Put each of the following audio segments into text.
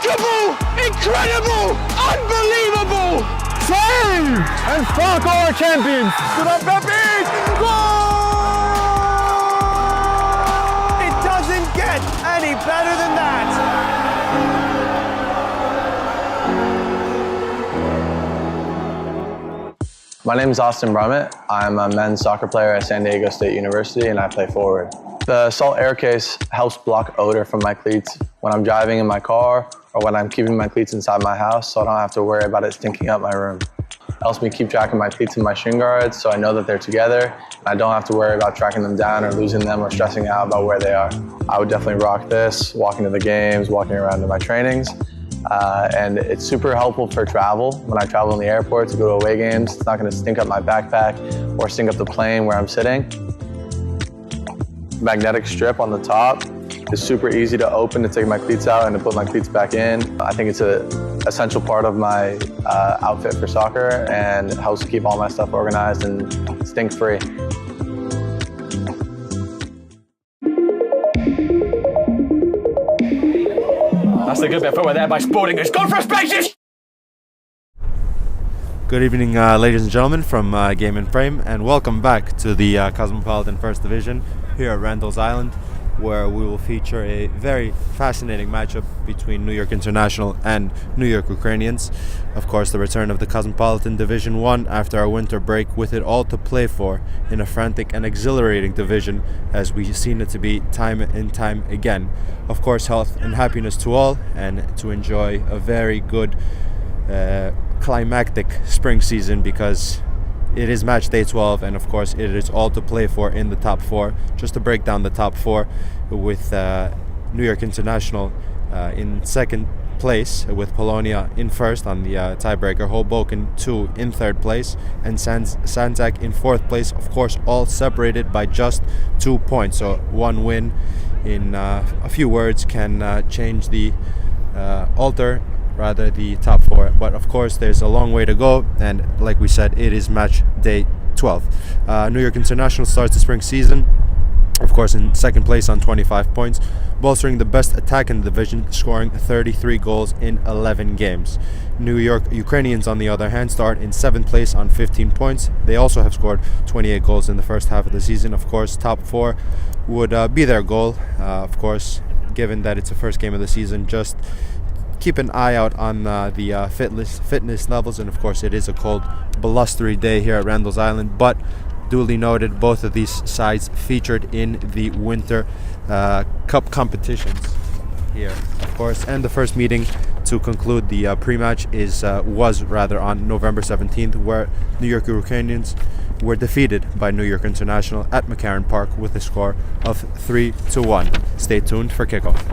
Unbreakable! Incredible! Unbelievable! Save! And fuck our champions! Goal! It doesn't get any better than that! My name is Austin Brummett. I'm a men's soccer player at San Diego State University and I play forward. The Salt Air Case helps block odor from my cleats when I'm driving in my car or when I'm keeping my cleats inside my house, so I don't have to worry about it stinking up my room. It helps me keep track of my cleats and my shin guards so I know that they're together and I don't have to worry about tracking them down or losing them or stressing out about where they are. I would definitely rock this, walking to the games, walking around to my trainings. And it's super helpful for travel. When I travel in the airport to go to away games, it's not going to stink up my backpack or stink up the plane where I'm sitting. Magnetic strip on the top is super easy to open to take my cleats out and to put my cleats back in. I think it's an essential part of my outfit for soccer, and it helps keep all my stuff organized and stink-free. That's a good bit of footwork there by Sporting. It's gone for a spacious! Good evening, ladies and gentlemen, from Game and Frame, and welcome back to the Cosmopolitan First Division here at Randall's Island, where we will feature a very fascinating matchup between New York International and New York Ukrainians. Of course, the return of the Cosmopolitan Division 1 after our winter break, with it all to play for in a frantic and exhilarating division, as we've seen it to be time and time again. Of course, health and happiness to all, and to enjoy a very good climactic spring season, because it is match day 12 and of course it is all to play for in the top four. Just to break down the top four, with New York International in second place, with Polonia in first on the tiebreaker, Hoboken 2 in third place, and Sanzak in fourth place, of course all separated by just 2 points. So one win in a few words can change the the top four, but of course there's a long way to go, and like we said, it is match day 12. New York International starts the spring season, of course, in second place on 25 points, bolstering the best attack in the division, scoring 33 goals in 11 games. New York Ukrainians, on the other hand, start in 7th place on 15 points. They also have scored 28 goals in the first half of the season. Of course, top four would be their goal. Of course, given that it's the first game of the season, just keep an eye out on the fitness levels, and of course it is a cold, blustery day here at Randall's Island, but duly noted, both of these sides featured in the Winter Cup competitions here, of course. And the first meeting to conclude the pre-match was on November 17th, where New York Ukrainians were defeated by New York International at McCarran Park with a score of 3-1. Stay tuned for kickoff.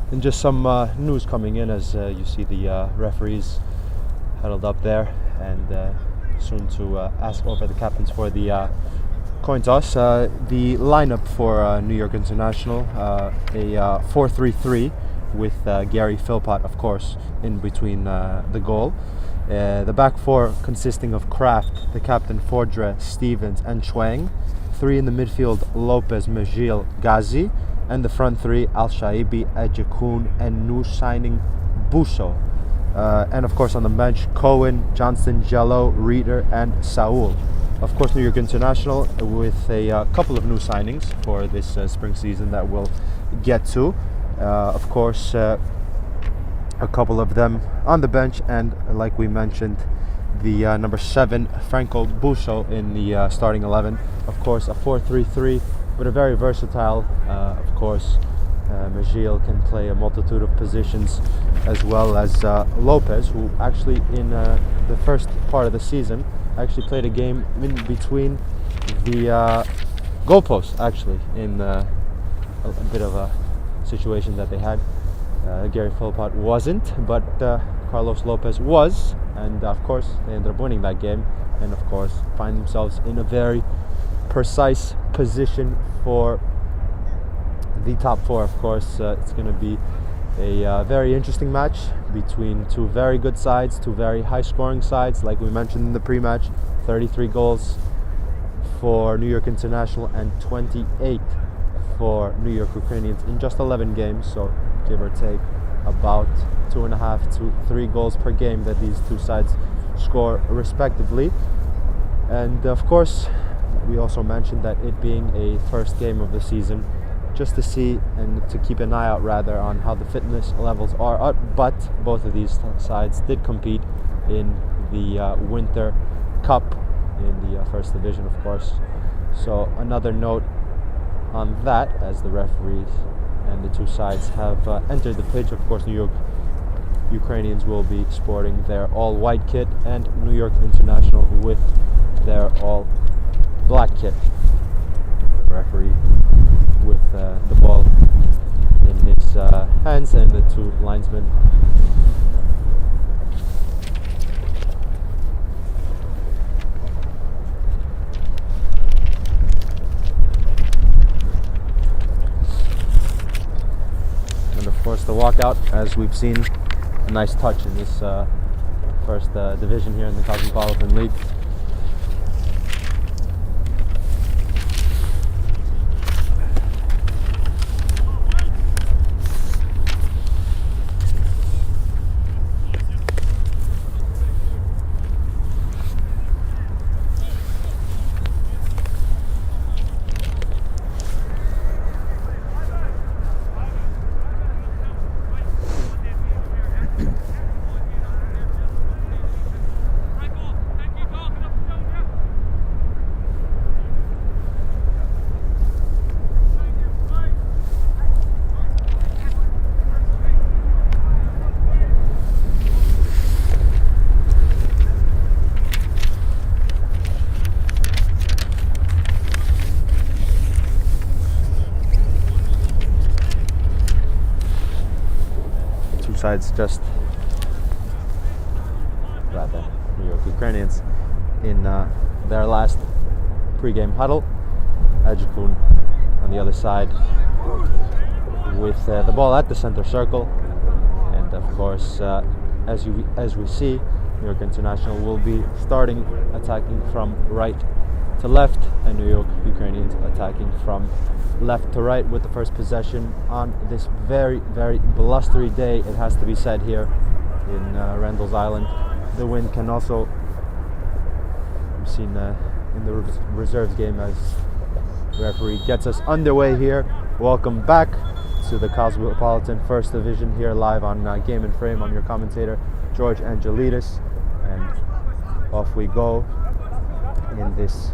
And just some news coming in as you see the referees huddled up there, and soon to ask over the captains for the coin toss. The lineup for New York International, a 4-3-3 with Gary Philpott, of course, in between the goal. The back four consisting of Kraft, the captain, Fordre, Stevens, and Chuang. Three in the midfield, Lopez, Majil, Ghazi. And the front three, Al-Shaibi, Ejekun, and new signing Busso. And of course on the bench, Cohen, Johnston, Jello, Reeder, and Saul. Of course, New York International with a couple of new signings for this spring season that we'll get to. Of course, a couple of them on the bench, and like we mentioned, the number 7, Franco Busso, in the starting 11. Of course, a 4-3-3, but a very versatile. Of course, Majil can play a multitude of positions, as well as Lopez, who actually in the first part of the season actually played a game in between the goalposts, actually, in a bit of a situation that they had. Gary Philpott wasn't, but Carlos Lopez was, and of course they ended up winning that game, and of course find themselves in a very precise position for the top four. Of course, it's going to be a very interesting match between two very good sides, two very high scoring sides. Like we mentioned in the pre-match, 33 goals for New York International and 28 for New York Ukrainians in just 11 games, so give or take about 2.5 to 3 goals per game that these two sides score respectively. And of course, we also mentioned that it being a first game of the season, just to see and to keep an eye out rather on how the fitness levels are up. But both of these sides did compete in the Winter Cup in the first division, of course. So another note on that, as the referees and the two sides have entered the pitch. Of course, New York Ukrainians will be sporting their all-white kit, and New York International with their all-black kit. The referee with the ball in his hands, and the two linesmen course the walkout, as we've seen, a nice touch in this first division here in the Cosmopolitan League. Sides just rather New York Ukrainians in their last pre-game huddle. Ejekun on the other side with the ball at the center circle, and of course as we see, New York International will be starting attacking from right to left, and New York Ukrainians attacking from left to right with the first possession on this very, very blustery day, it has to be said, here in Randall's Island. The wind can also be seen in the reserves game as the referee gets us underway here. Welcome back to the Cosmopolitan First Division here live on Game and Frame. I'm your commentator, George Angelidis, and off we go in this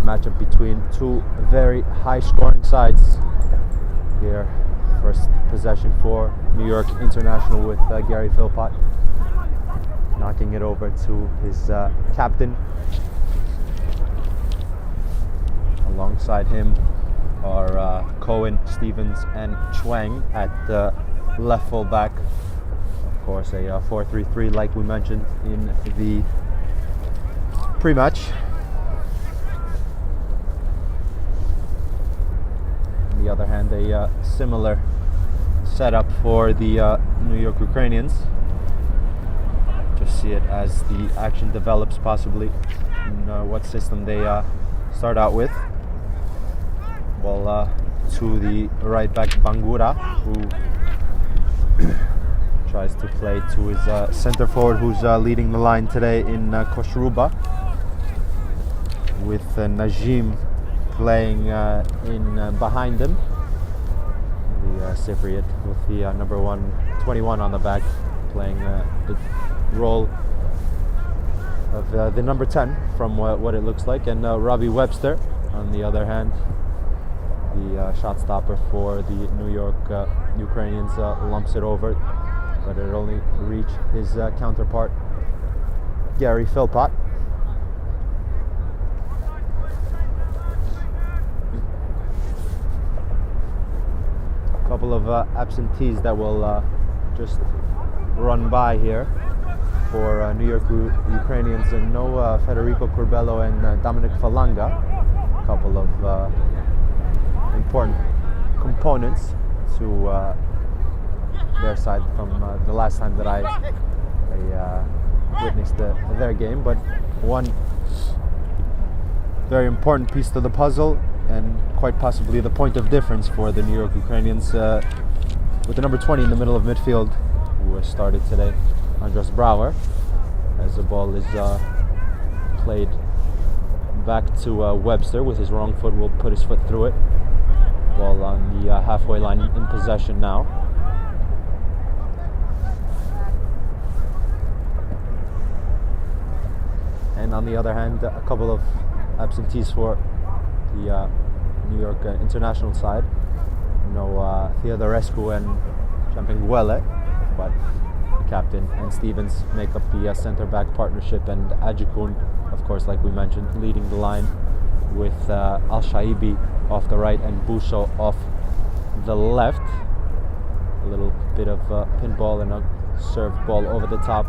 matchup between two very high scoring sides here. First possession for New York International with Gary Philpott knocking it over to his captain. Alongside him are Cohen, Stevens, and Chuang at left full back. Of course, a 4-3-3 like we mentioned in the pre-match. On the other hand, a similar setup for the New York Ukrainians. Just see it as the action develops, possibly in what system they start out with. Ball to the right back Bangura, who tries to play to his center forward, who's leading the line today in Koshruba, with Najim playing in behind him. The Cypriot with the number 21 on the back, playing the role of the number 10 from what it looks like, and Robbie Webster on the other hand, the shot stopper for the New York Ukrainians, lumps it over, but it only reached his counterpart Gary Philpott. A couple of absentees that will just run by here for New York Ukrainians, and no Federico Curbelo and Dominic Falanga, a couple of important components to their side from the last time that I witnessed their game. But one very important piece to the puzzle, and quite possibly the point of difference for the New York Ukrainians, with the number 20 in the middle of midfield, who started today, Andras Brouwer, as the ball is played back to Webster with his wrong foot, will put his foot through it. Ball on the halfway line in possession now. And on the other hand, a couple of absentees for the New York international side. No Theodorescu and Champinguele, but the captain and Stevens make up the center-back partnership, and Ajikun, of course, like we mentioned, leading the line with Al-Shaibi off the right and Busho off the left. A little bit of pinball and a served ball over the top.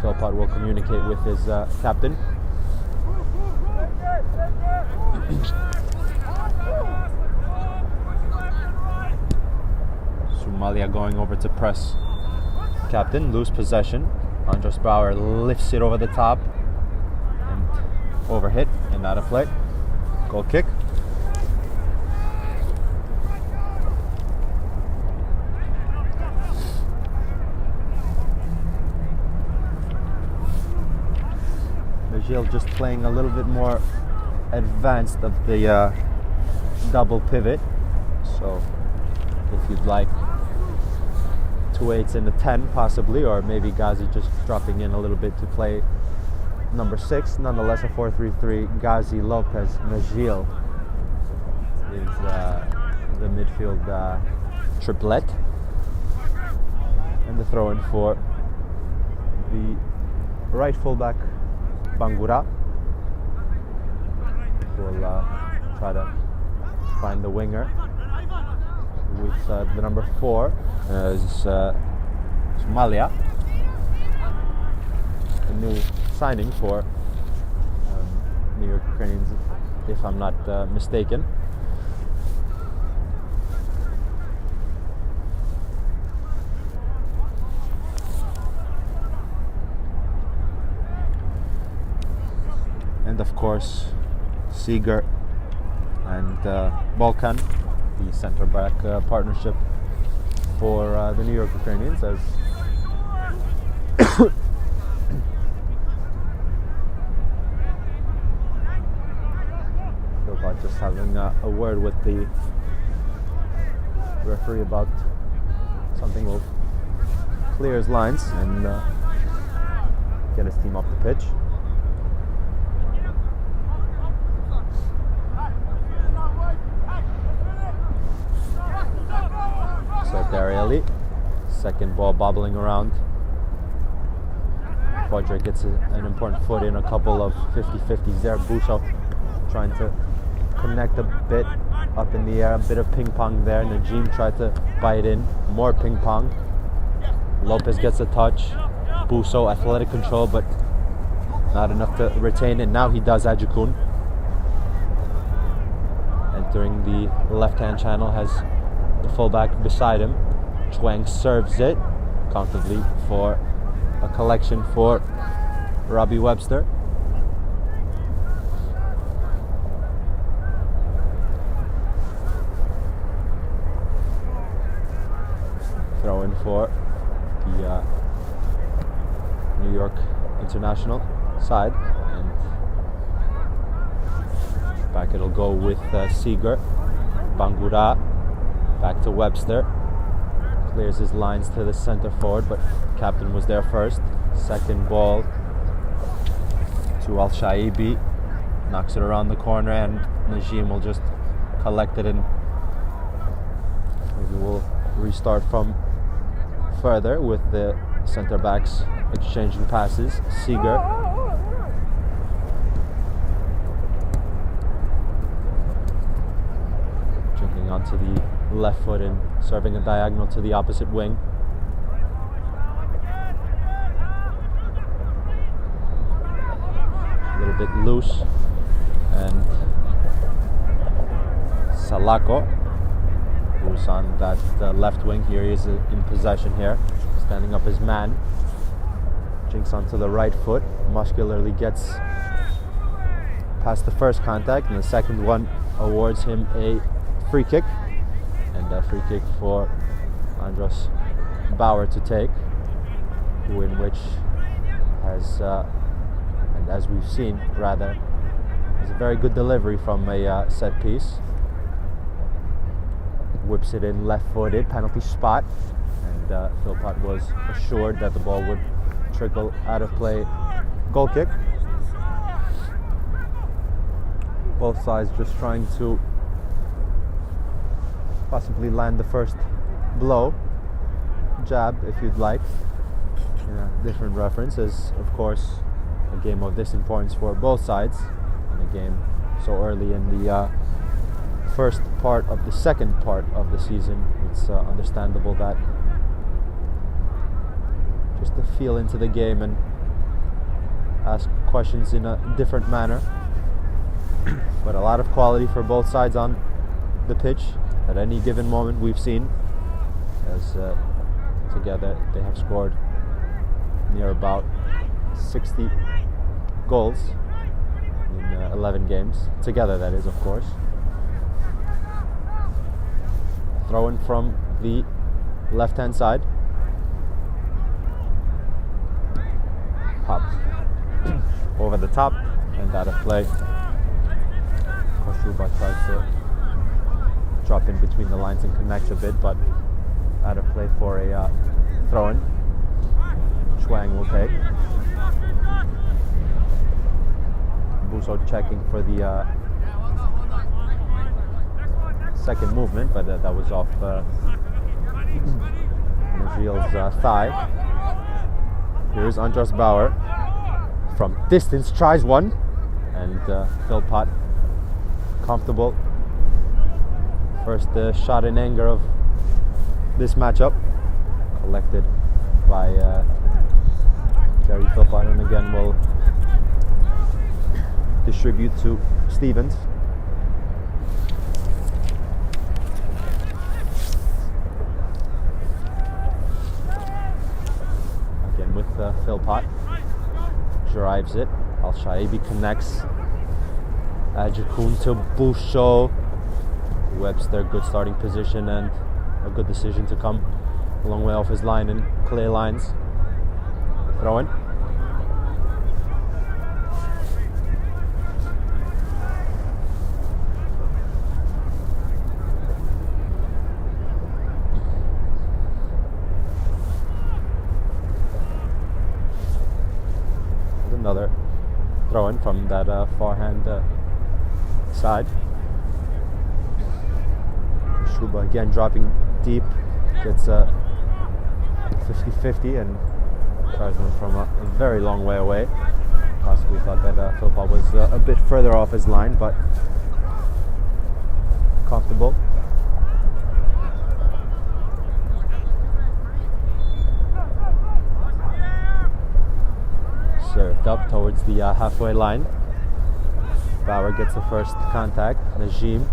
Philpott will communicate with his captain. Somalia going over to press captain, lose possession. Andras Brouwer lifts it over the top and overhit and out of play. Goal kick. Najil just playing a little bit more advanced of the double pivot. So if you'd like 2 8s and a 10 possibly, or maybe Ghazi just dropping in a little bit to play number 6, nonetheless a 4-3-3. Ghazi, Lopez, Najil is the midfield triplet, and the throw-in for the right fullback Bangura will try to find the winger with the number 4 as Somalia, a new signing for New York Ukrainians, if I'm not mistaken. And of course, Seeger and Balkan, the center-back partnership for the New York Ukrainians, as Philpott just having a word with the referee about something. Will clear his lines and get his team off the pitch. Arieli, second ball bobbling around. Quadra gets an important foot in, a couple of 50-50s there. Busho trying to connect a bit up in the air, a bit of ping pong there. Najim tried to bite in, more ping pong. Lopez gets a touch. Buso, athletic control, but not enough to retain, and now he does. Ajikun entering the left-hand channel, has the fullback beside him. Chuang serves it comfortably for a collection for Robbie Webster. Throw in for the New York International side, and back it'll go with Seeger. Bangura back to Webster, clears his lines to the center forward, but captain was there first. Second ball to Al-Shaibi, knocks it around the corner, and Najim will just collect it, and maybe we'll restart from further with the center backs exchanging passes. Seeger jumping onto the left foot and serving a diagonal to the opposite wing. A little bit loose, and Salako, who's on that left wing here, he is in possession here, standing up his man. Jinks onto the right foot, muscularly gets past the first contact, and the second one awards him a free kick, and a free kick for Andros Bauer to take, who in which has, and as we've seen rather, is a very good delivery from a set piece. Whips it in left-footed, penalty spot, and Philpott was assured that the ball would trickle out of play. Goal kick. Both sides just trying to possibly land the first blow, jab if you'd like. Different references, of course, a game of this importance for both sides, and a game so early in the first part of the second part of the season. It's understandable that just to feel into the game and ask questions in a different manner. But a lot of quality for both sides on the pitch at any given moment. We've seen as together they have scored near about 60 goals in 11 games together, that is, of course. Throw in from the left hand side. Popped over the top and out of play. Koshuba tries to drop in between the lines and connect a bit, but out of play for a throw-in. Chuang will take. Buso checking for the second movement, but that was off Najil's thigh. Here's Andros Bauer from distance, tries one, and Philpott comfortable. First shot in anger of this matchup, collected by Gary Philpott, and again will distribute to Stevens. Again with Philpott, drives it. Al-Shaibi connects. Ajikun to Buso. Webster, good starting position and a good decision to come a long way off his line and clear lines. Throw in. Another throw in from that forehand side. Shuba again dropping deep, gets 50-50 and tries one from a very long way away. Possibly thought that Philpott was a bit further off his line, but comfortable. Served up towards the halfway line. Bauer gets the first contact. Najim.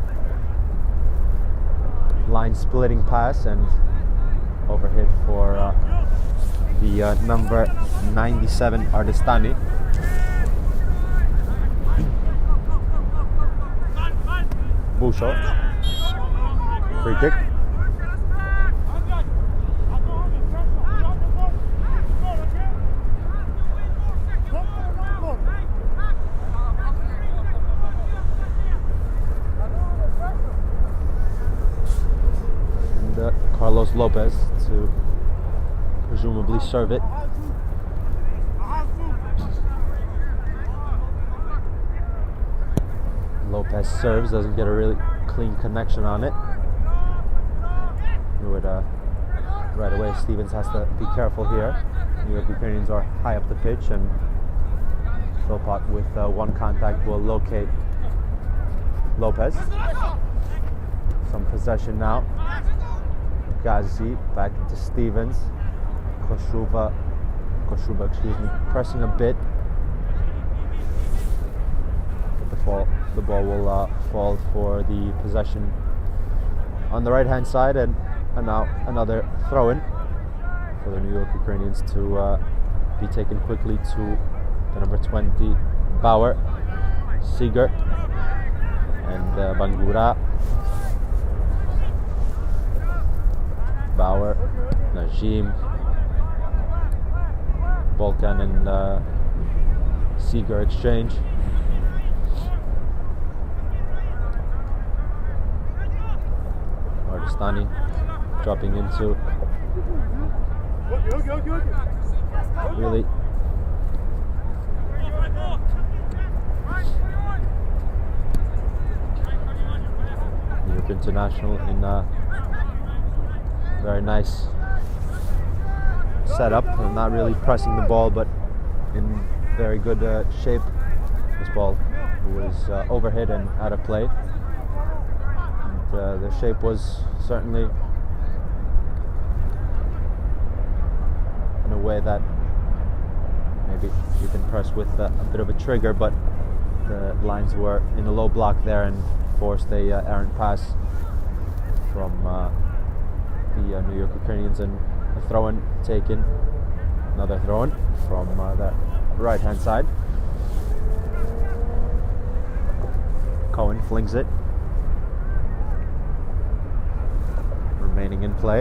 Line splitting pass and overhit for the number 97 Ardestani. Busho. Free kick. And Carlos Lopez to presumably serve it. Lopez serves, doesn't get a really clean connection on it. Knew it right away. Stevens has to be careful here. New York Ukrainians are high up the pitch, and Philpott with one contact will locate Lopez. Some possession now. Ghazi back to Stevens. Koshuba, pressing a bit. But the ball will fall for the possession on the right-hand side, and now another throw-in for the New York Ukrainians to be taken quickly to the number 20 Bauer, Seeger, and Bangura. Bauer, Najim, Balkan and Seeger exchange. Ardestani dropping into really New York International in very nice setup, not really pressing the ball, but in very good shape. This ball was overhit and out of play. And, the shape was certainly in a way that maybe you can press with a bit of a trigger, but the lines were in a low block there and forced a errant pass from the New York Ukrainians, and a throw-in taken, another throw-in from the right-hand side. Cohen flings it, remaining in play.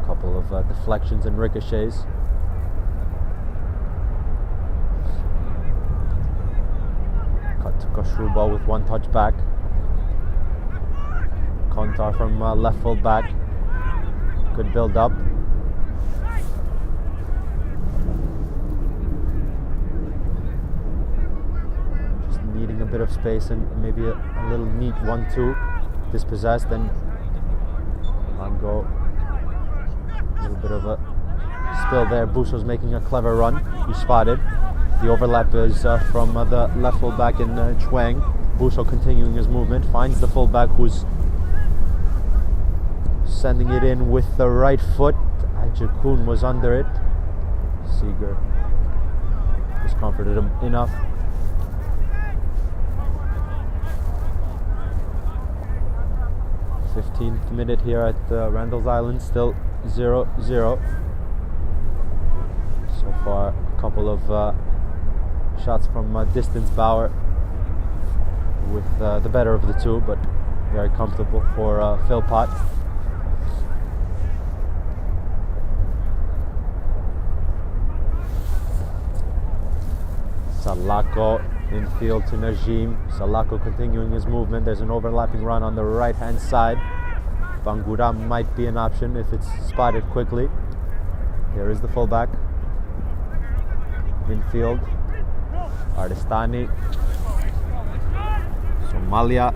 A couple of deflections and ricochets. Cut to Koshruba with one touch back. Kontar from left full back. Good build up. Just needing a bit of space and maybe a little neat 1-2. Dispossessed and on go. A little bit of a spill there. Busho's making a clever run. He spotted. The overlap is from the left full back in Chuang. Busho continuing his movement. Finds the full back who's sending it in with the right foot. Ajakun was under it. Seeger discomforted him enough. The 15th minute here at Randall's Island, still 0-0. So far, a couple of shots from distance. Bauer with the better of the two, but very comfortable for Philpott. Salako infield to Najim. Salako continuing his movement. There's an overlapping run on the right hand side. Bangura might be an option if it's spotted quickly. Here is the fullback. Infield. Ardestani. Somalia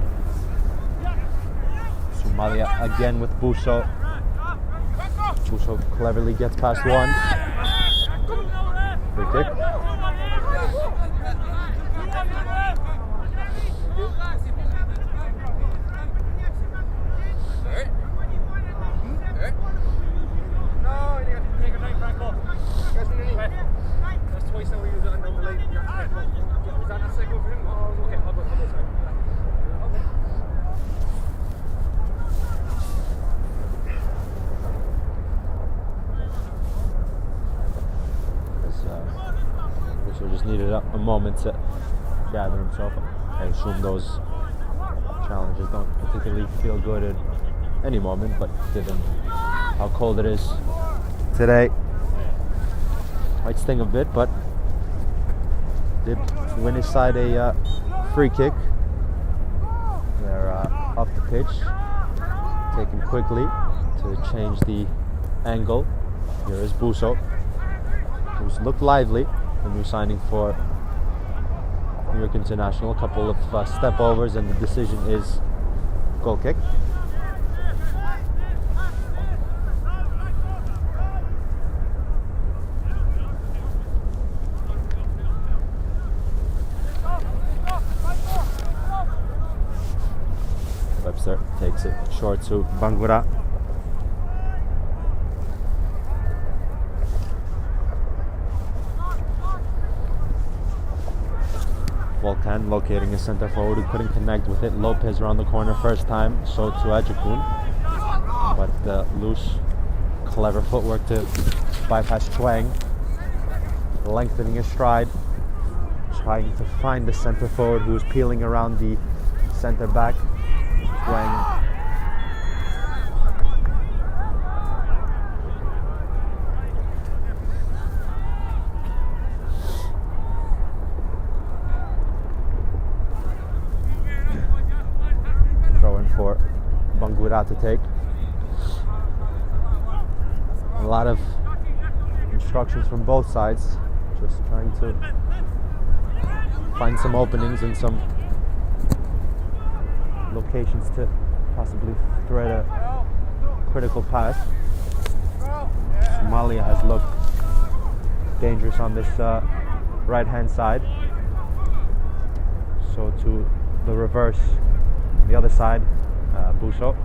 again with Busho. Busho cleverly gets past one. Free kick. needed a moment to gather himself. I assume those challenges don't particularly feel good at any moment, but given how cold it is today, might sting a bit, but did win his side a free kick. They're up the pitch, taken quickly to change the angle. Here is Buso, who's looked lively, the new signing for New York International. A couple of step overs, and the decision is goal kick. Webster takes it short to Bangura. Volkan locating a center forward who couldn't connect with it. Lopez around the corner first time, so to Ajikun. But loose, clever footwork to bypass Chuang. Lengthening his stride, trying to find the center forward who was peeling around the center back. Chuang for Bangura to take. A lot of instructions from both sides, just trying to find some openings and some locations to possibly thread a critical pass. Somalia has looked dangerous on this right hand side, so to the reverse, the other side, Buso.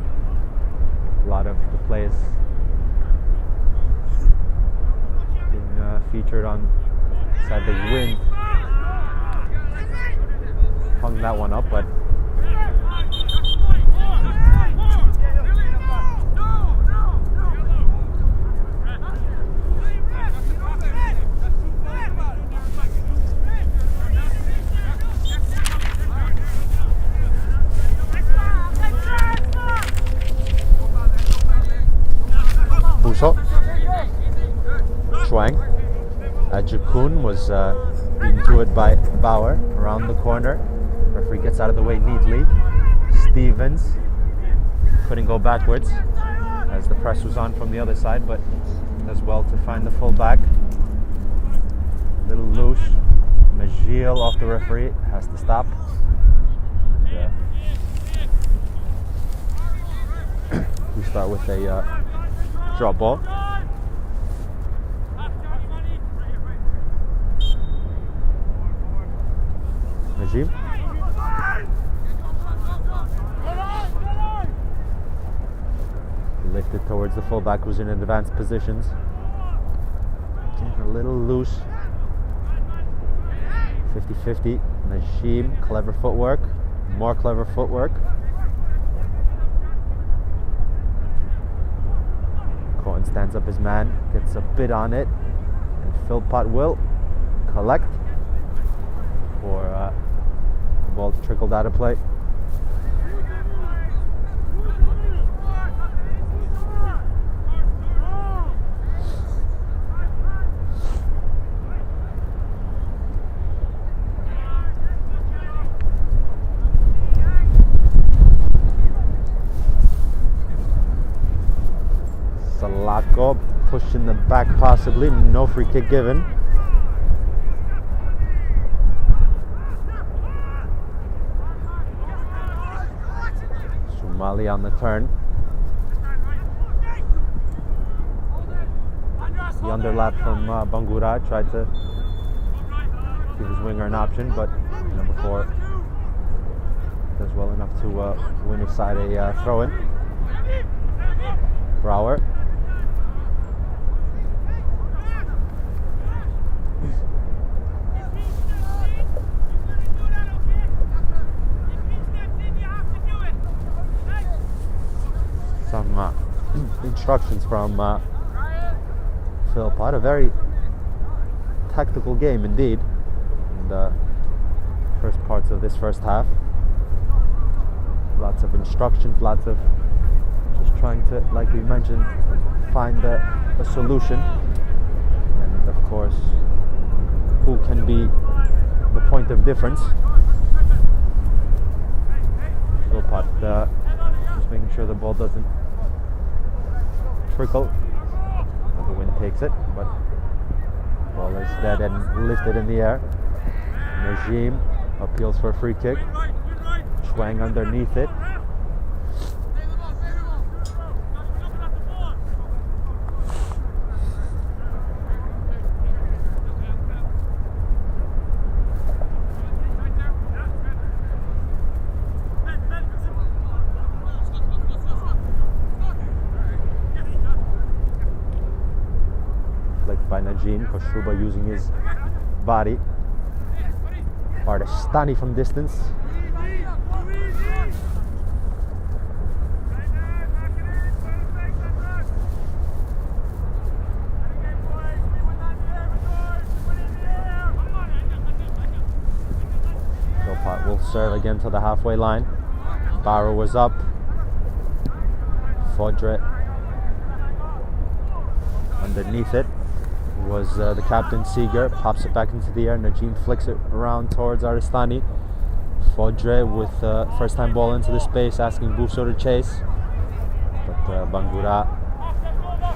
A lot of the players being featured on side. The wind hung that one up, but Chuang. Ajikun was beaten to it by Bauer around the corner. Referee gets out of the way neatly. Stevens couldn't go backwards as the press was on from the other side, but does well to find the full back. Little loose. Majil off the referee, has to stop. We start with a drop ball. Najim. Lifted towards the fullback who's in advanced positions. Getting a little loose. 50-50. Najim, clever footwork. More clever footwork. Cohen stands up his man, gets a bit on it, and Philpott will collect for the ball trickled out of play. Salako pushed in the back possibly, no free kick given. Somali on the turn. The underlap from Bangura tried to give his winger an option, but number 4 does well enough to win his side a throw-in. Brower. Some instructions from Philpott. A very tactical game indeed. the first parts of this first half. Lots of instructions, lots of just trying to, like we mentioned, find a solution. And of course, who can be the point of difference. But just making sure the ball doesn't trickle. The wind takes it, but the ball is dead and lifted in the air. Najim appeals for a free kick. Schwang underneath it. By Najim, Koshruba using his body. Bardestani from distance. Gopal will serve again to the halfway line. Barrow was up. Fodre underneath it was the captain Seeger, pops it back into the air. Najim flicks it around towards Aristani. Fodre with first time ball into the space, asking Busso to chase, but Bangura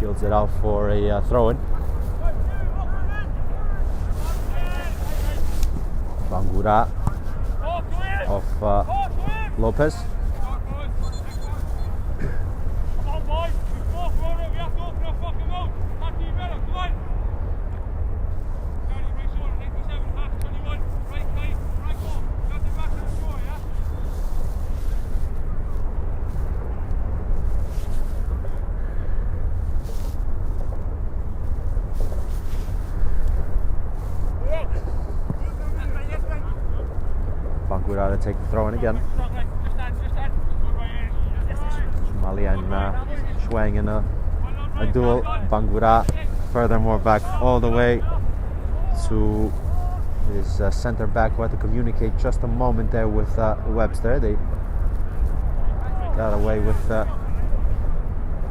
fields it out for a throw-in. Bangura off Lopez. Bangura to take the throw in again. Mali and Schwang in a duel. Bangura furthermore back all the way to his centre back, who had to communicate just a moment there with Webster. They got away with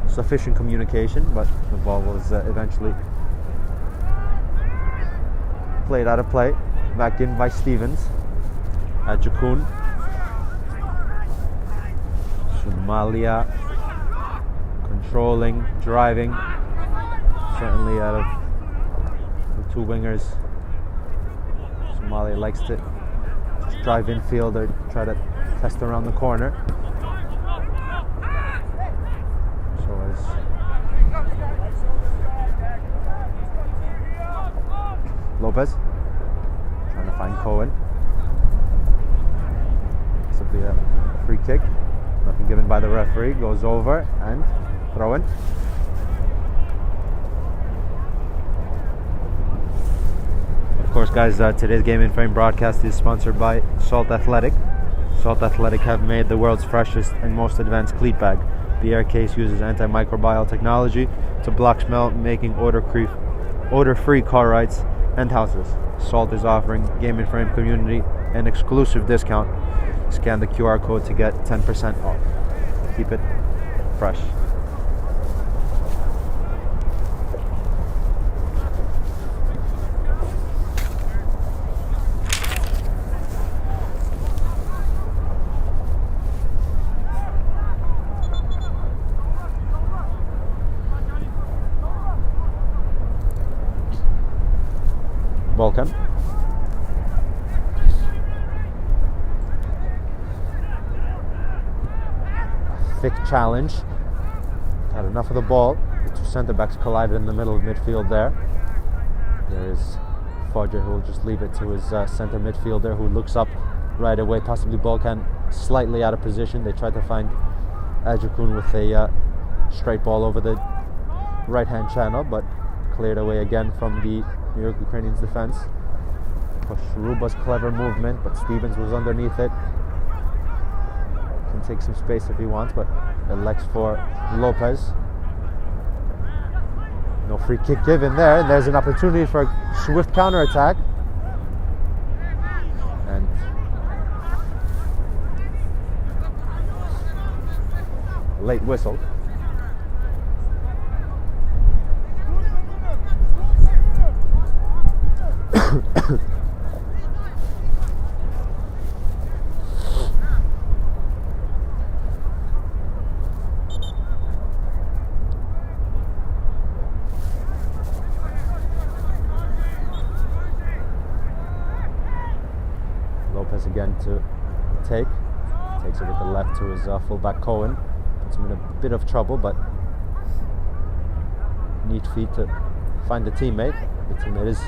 sufficient communication, but the ball was eventually played out of play. Back in by Stevens. Ajukun. Somalia controlling, driving. Certainly out of the two wingers, Somalia likes to just drive infield or try to test around the corner. So as Lopez trying to find Cohen. Simply a free kick, nothing given by the referee, goes over and throw in. Of course guys, today's Game in Frame broadcast is sponsored by Salt Athletic. Salt Athletic have made the world's freshest and most advanced cleat bag. The air case uses antimicrobial technology to block smell, making odor-free car rides and houses. Salt is offering Game in Frame community an exclusive discount. Scan the QR code to get 10% off. Keep it fresh. Balkan. Thick challenge. Had enough of the ball. The two centre backs collided in the middle of midfield there. There is Fodger, who will just leave it to his centre midfielder, who looks up right away. Possibly Balkan slightly out of position. They tried to find Ajukun with a straight ball over the right hand channel, but cleared away again from the New York Ukrainians defense. Koshruba's clever movement, but Stevens was underneath it. Can take some space if he wants, but elects for Lopez. No free kick given there, and there's an opportunity for a swift counter-attack. late whistle. Lopez again to takes it with the left to his fullback Cohen. Puts him in a bit of trouble, but neat feet to find the teammate. The teammate is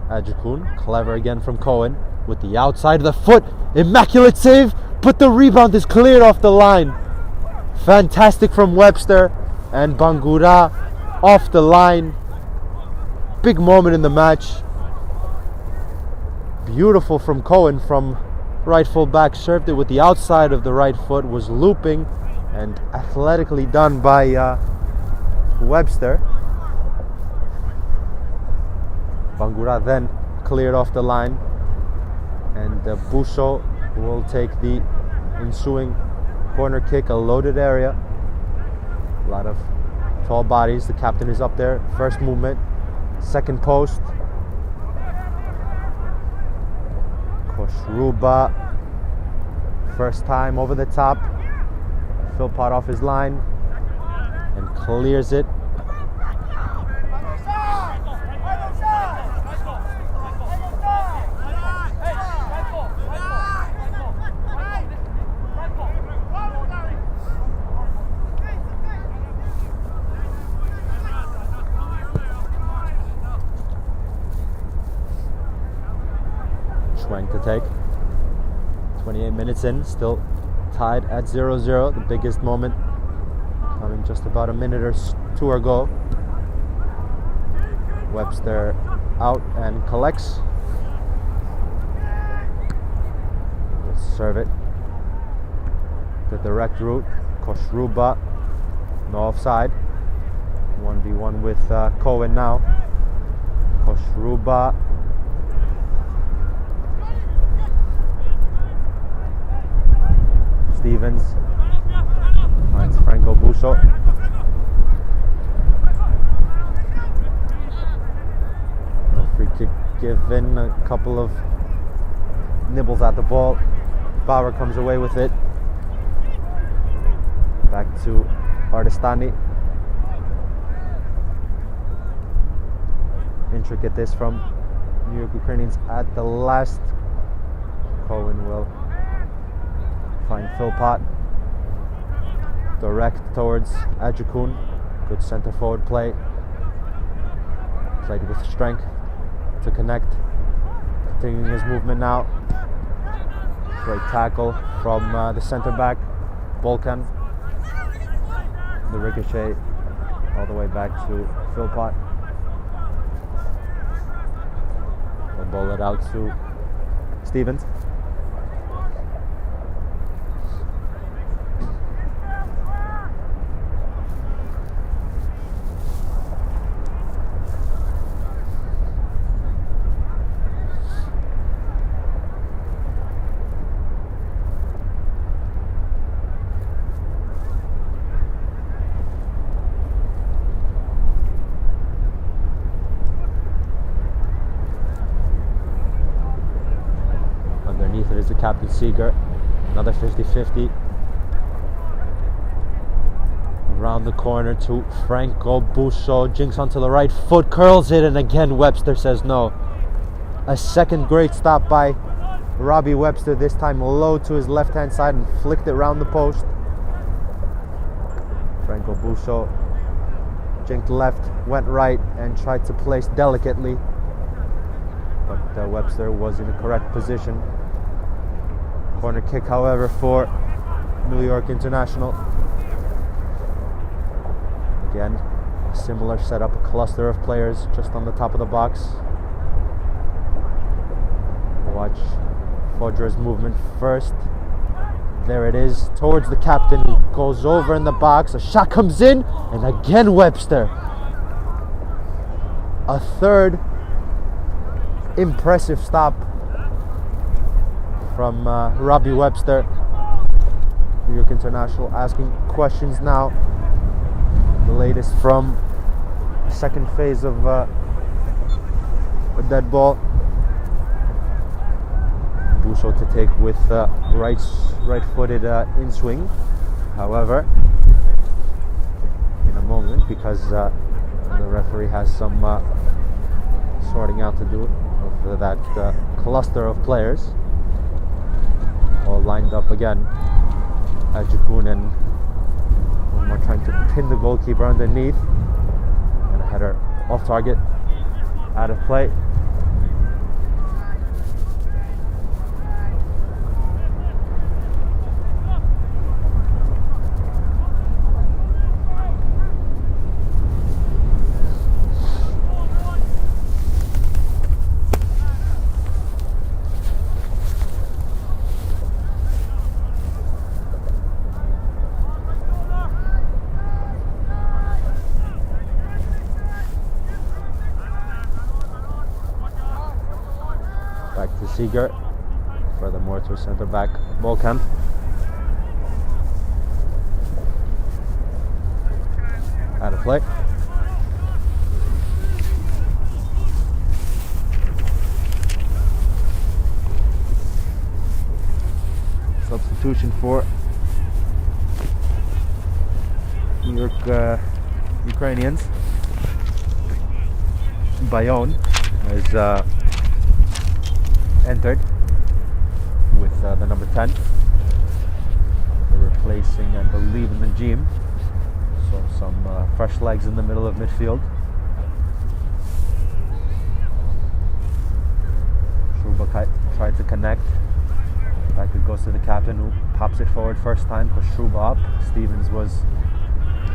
Adjikun. Clever again from Cohen with the outside of the foot. Immaculate save, but the rebound is cleared off the line. Fantastic from Webster, and Bangura off the line. Big moment in the match. Beautiful from Cohen from right full back, served it with the outside of the right foot, was looping, and athletically done by Webster. Bangura then cleared off the line, and Busso will take the ensuing corner kick, a loaded area. A lot of tall bodies. The captain is up there. First movement, second post. Koshruba, first time over the top. Philpott off his line and clears it. To take 28 minutes in, still tied at 0-0. The biggest moment coming just about a minute or two ago. Webster out and collects. Let's serve it. The direct route. Koshruba, no offside. 1v1 with Cohen now. Koshruba. Stevens finds Franco Busso. No free kick given. A couple of nibbles at the ball. Bauer comes away with it. Back to Artestani. Intricate this from New York Ukrainians at the last. Cohen will find Philpott. Direct towards Adjikun. Good centre forward play. Played with strength to connect. Continuing his movement now. Great tackle from the centre back, Bolkan. The ricochet all the way back to Philpott. They'll ball it out to Stevens. Underneath it is the captain Seeger. Another 50-50. Around the corner to Franco Busso. Jinks onto the right foot, curls it, and again Webster says no. A second great stop by Robbie Webster, this time low to his left hand side and flicked it around the post. Franco Busso jinked left, went right, and tried to place delicately. But Webster was in the correct position. Corner kick, however, for New York International. Again, a similar setup, a cluster of players just on the top of the box. Watch Fodra's movement first. There it is, towards the captain. He goes over in the box. A shot comes in, and again Webster. A third impressive stop from Robbie Webster. New York International asking questions now. The latest from second phase of a dead ball. Busso to take with right-footed in swing. However, in a moment, because the referee has some sorting out to do of that cluster of players, all lined up again. Ajikun and Omar trying to pin the goalkeeper underneath, and a header off target, out of play. Back to Seeger, furthermore to centre back Volkan. Out of play. Substitution for New York Ukrainians. Bayonne has entered with the number 10. They're replacing, I believe, Najim. So some fresh legs in the middle of midfield. Shruba tried to connect. Back it goes to the captain, who pops it forward first time, pushed Shruba up. Stevens was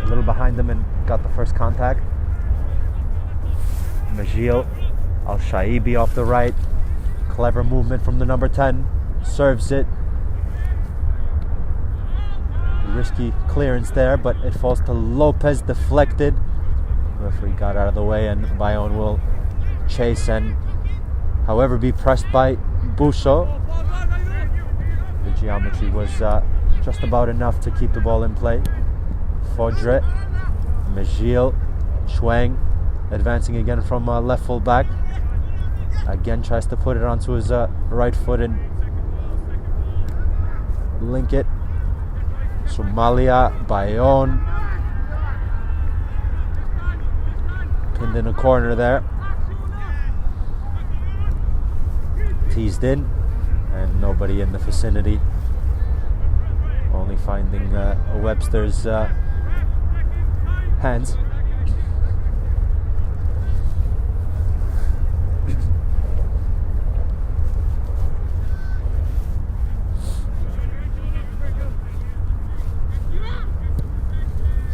a little behind him and got the first contact. Majil Al-Shaibi off the right. Clever movement from the number 10. Serves it. Risky clearance there, but it falls to Lopez, deflected. Referee got out of the way, and Bayonne will chase and, however, be pressed by Busso. The geometry was just about enough to keep the ball in play. Fodre, Majil, Chuang, advancing again from left full back. Again tries to put it onto his right foot and link it. Somalia, Bayonne, pinned in a corner there. Teased in, and nobody in the vicinity. Only finding Webster's hands.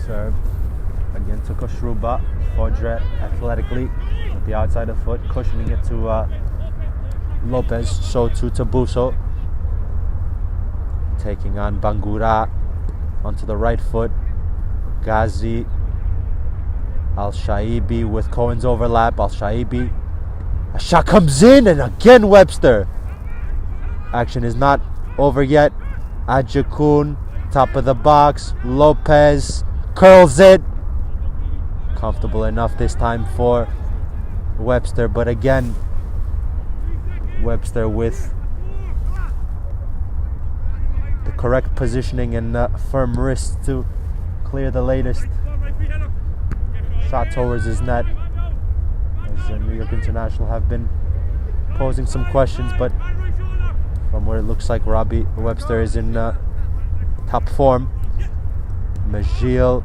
Serve again to Koshruba. Fodre athletically with the outside of foot, cushioning it to Lopez. So to Busso, taking on Bangura onto the right foot. Ghazi, Al-Shaibi with Cohen's overlap. Al-Shaibi, a shot comes in, and again Webster. Action is not over yet. Ajikun, top of the box. Lopez curls it. Comfortable enough this time for Webster, but again Webster with the correct positioning and firm wrists to clear the latest shot towards his net, as the New York International have been posing some questions, but from what it looks like, Robbie Webster is in top form. Majil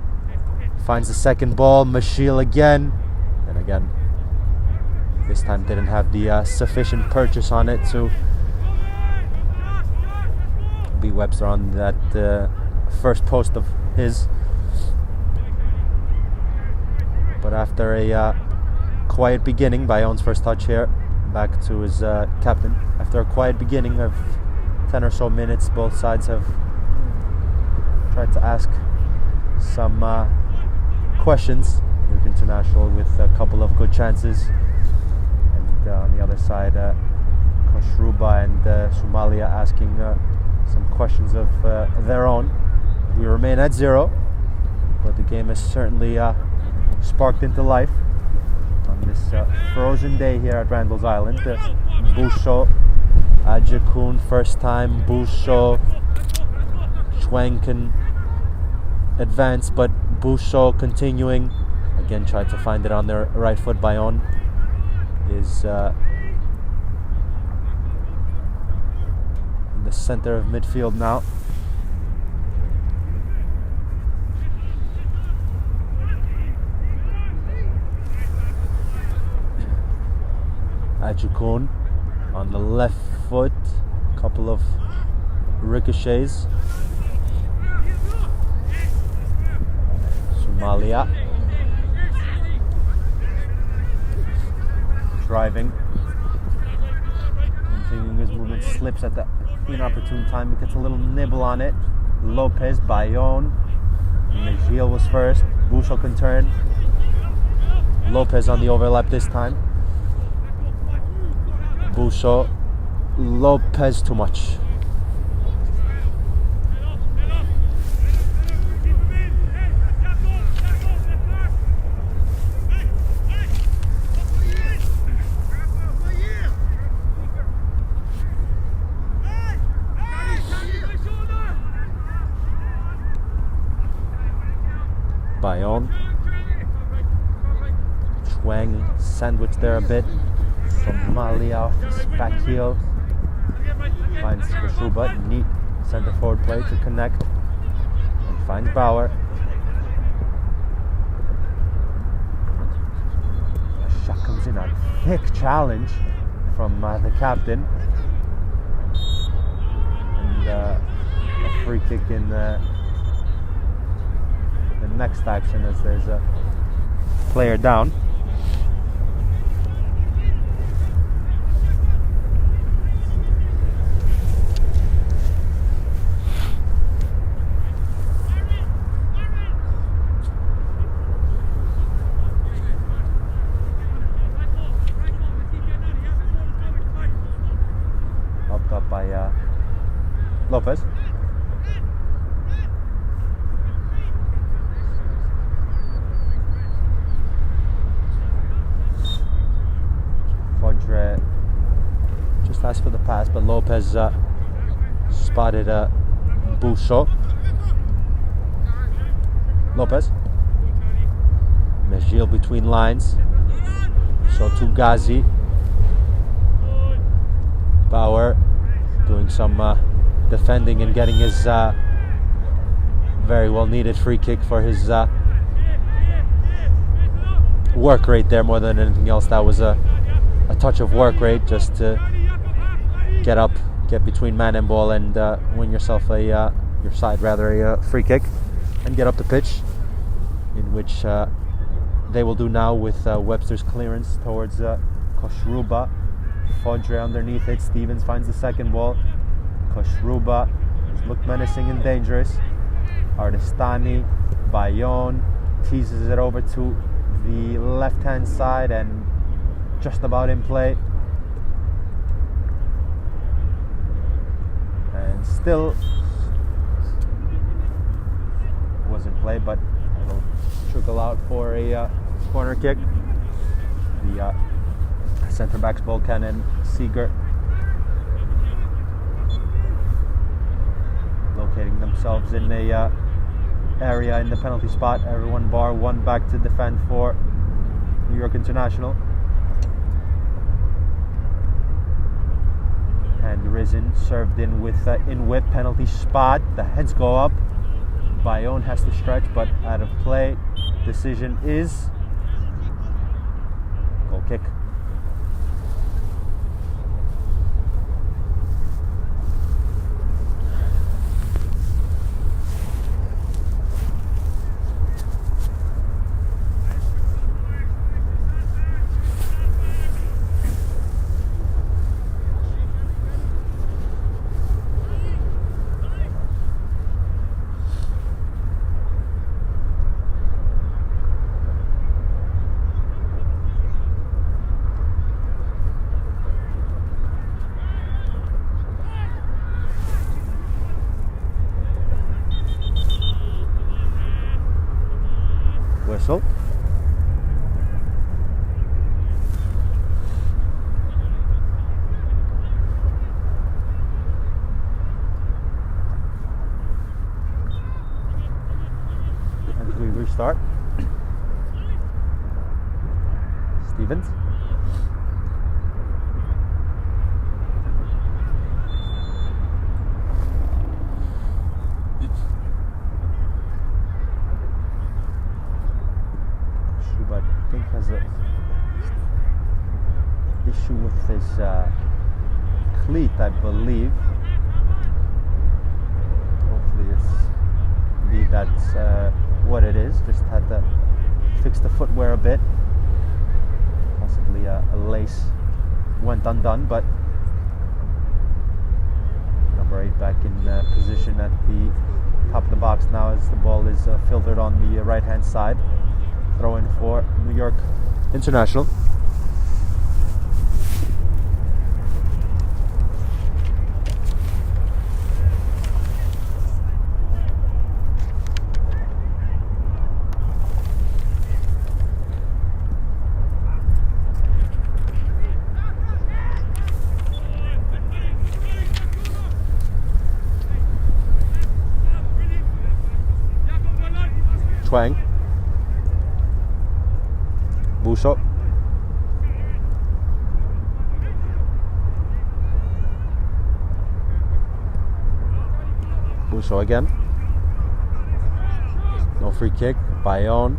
finds the second ball. Majil again, and again this time didn't have the sufficient purchase on it to beat Webster on that first post of his. But after a quiet beginning, Bayonne's first touch here, back to his captain. After a quiet beginning of 10 or so minutes, both sides have tried to ask some questions. New York International with a couple of good chances, and on the other side, Koshruba and Somalia asking some questions of their own. we remain at 0, but the game is certainly sparked into life on this frozen day here at Randall's Island. Busho, Ajikun, first time Busho. Schwang can advance, but Busho continuing. Again, tried to find it on their right foot. Bayon is in the center of midfield now. Ajikun on the left foot, couple of ricochets. Somalia driving, continuing his movement, slips at the inopportune time, he gets a little nibble on it. Lopez, Bayon, Mejil was first, Busho can turn. Lopez on the overlap this time. Busho, Lopez too much. Bayon, Schwang sandwiched there a bit. Somalia off his back heel, finds Kashuba, neat center forward play to connect, and finds Bauer. A shot comes in, a thick challenge from the captain, and a free kick in the next action as there's a player down. Up by Lopez. Fodre just asked for the pass, but Lopez spotted Busho. Lopez. Mejil between lines. So to Ghazi. Bauer doing some defending and getting his very well needed free kick for his work rate there more than anything else. That was a touch of work rate just to get up, get between man and ball, and win yourself your side a free kick and get up the pitch, in which they will do now with Webster's clearance towards Koshruba. Fodre underneath it. Stevens finds the second ball. Koshruba has looked menacing and dangerous. Ardestani, Bayon teases it over to the left hand side and just about in play. And still was in play, but it'll trickle out for a corner kick. The centre backs Volkan and Seeger locating themselves in a area in the penalty spot. Everyone bar one back to defend for New York International. And Risen served in with in whip penalty spot. The heads go up. Bayon has to stretch, but out of play. Decision is goal kick. Stevens. Schubat, I think, has an issue with his cleat, I believe. Hopefully indeed that's what it is. Just had to fix the footwear a bit. Possibly a lace went undone, but number 8 back in position at the top of the box now as the ball is filtered on the right hand side. Throw in for New York International. Twang. Buso. Buso again. No free kick. Bayonne.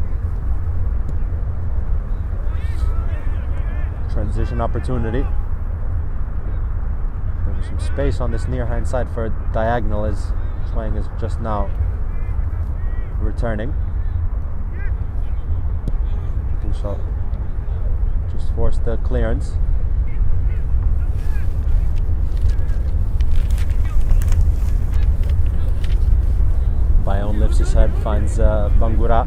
Transition opportunity. There's some space on this near hand side for a diagonal as Twang is just now returning. Buso just forced the clearance. Bayonne lifts his head, finds Bangura.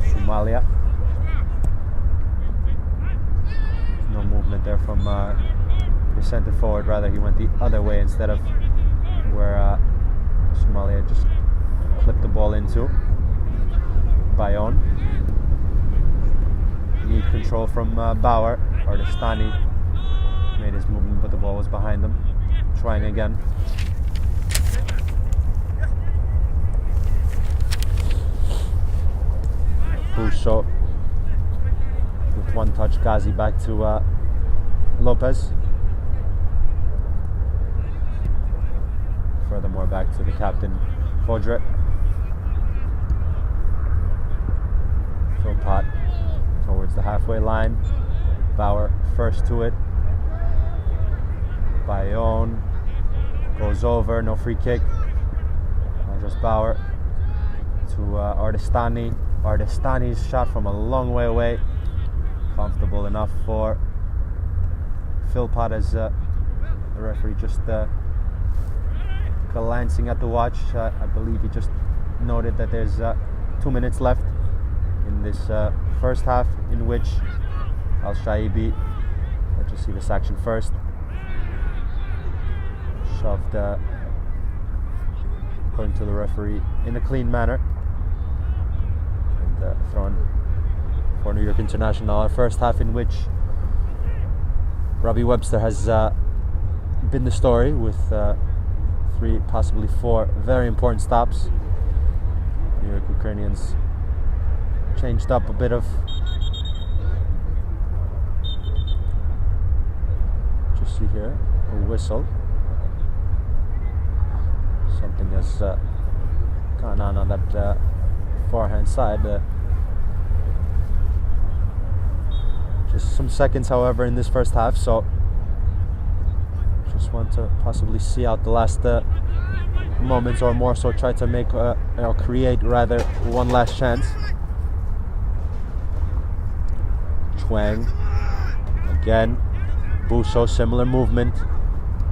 Somalia. No movement there from the centre forward, rather he went the other way instead of where Somalia just clipped the ball into. Bayonne. Need control from Bauer. Ardestani made his movement, but the ball was behind him. Trying again. Buso with one touch. Ghazi back to Lopez. Furthermore, back to the captain, Fodret. Philpott towards the halfway line. Bauer first to it. Bayonne goes over, no free kick. Andres Bauer to Ardestani. Ardestani's shot from a long way away. Comfortable enough for Philpott as the referee just glancing at the watch. I believe he just noted that there's 2 minutes left in this first half, in which Al Shaibi, let's just see this action first, shoved, according to the referee, in a clean manner, and thrown for New York International. Our first half in which Robbie Webster has been the story with 3, possibly 4 very important stops. New York Ukrainians changed up a bit of, just see here, a whistle. Something has gone on that forehand side. Just some seconds, however, in this first half, so just want to possibly see out the last moments, or more so try to make or create rather one last chance. Twang again. Buso, similar movement.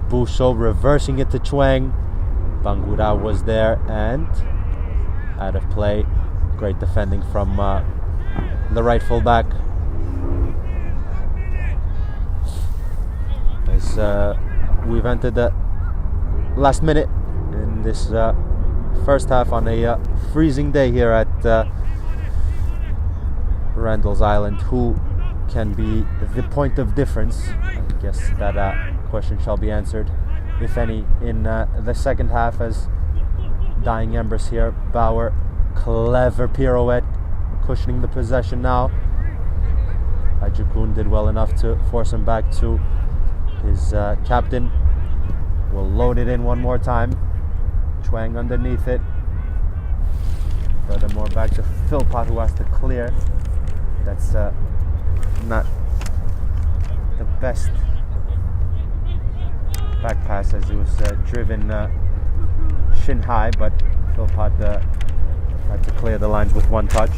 Buso reversing it to Twang. Bangura was there and out of play. Great defending from the right full back. As we've entered the last minute in this first half on a freezing day here at Randall's Island. Who can be the point of difference? I guess that question shall be answered, if any, in the second half, as dying embers here. Bauer Clever pirouette, cushioning the possession now. Ajakun did well enough to force him back to his captain. Will load it in one more time. Chuang underneath it. Furthermore, back to Philpott, who has to clear. That's not the best back pass, as it was driven shin high, but Philpott had to clear the lines with one touch.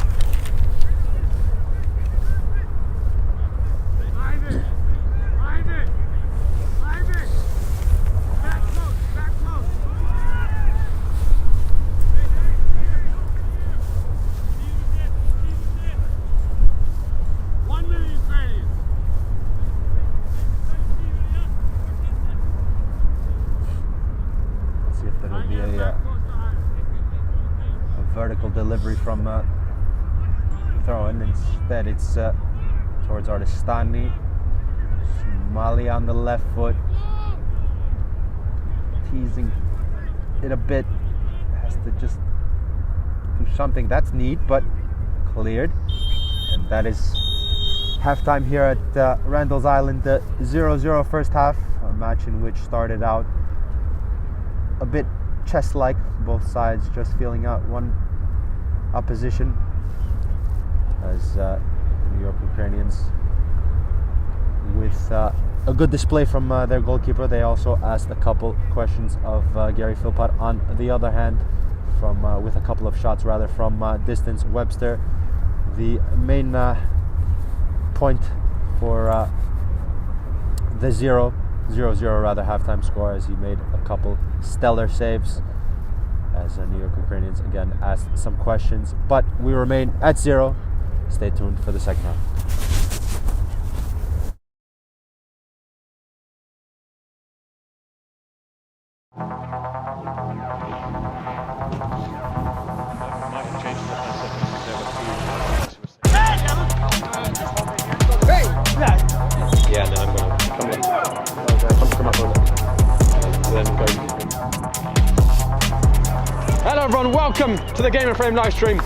Vertical delivery from throw-in. Instead, it's towards Artistani. Mali on the left foot, teasing it a bit. Has to just do something. That's neat, but cleared. And that is halftime here at Randall's Island. 0-0 first half. A match in which started out a bit chess-like, both sides just feeling out one opposition, as New York Ukrainians, with a good display from their goalkeeper. They also asked a couple questions of Gary Philpott. On the other hand, from with a couple of shots rather from distance. Webster, the main point for the 0-0 rather halftime score, as he made a couple stellar saves, as New York Ukrainians again asked some questions, but we remain at 0. Stay tuned for the second half. Yeah, and then I'm going to come in. Come up on it. And then go. Hello everyone, welcome to the Game and Frame live stream.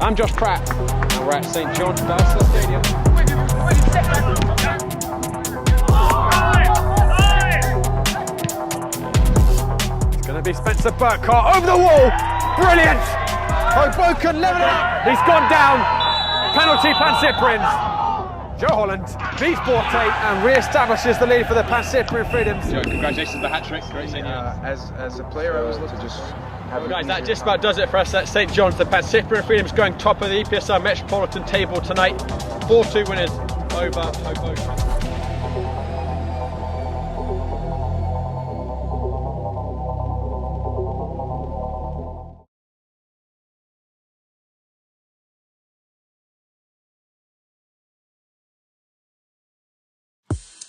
I'm Josh Pratt, and we're at St John's Stadium. It's going to be Spencer Burkhart over the wall. Brilliant! Hoboken level it up. He's gone down. Penalty, Pan-Cyprians. Joe Holland beats Borte and re-establishes the lead for the Pan-Cyprian Freedoms. Joe, congratulations on the hat-trick. Great seeing you. As a player, I was looking to just have Well guys, that just about does it for us at St John's. The Pan-Cyprian Freedoms going top of the EPSL Metropolitan table tonight. 4-2 winners over Hoboken.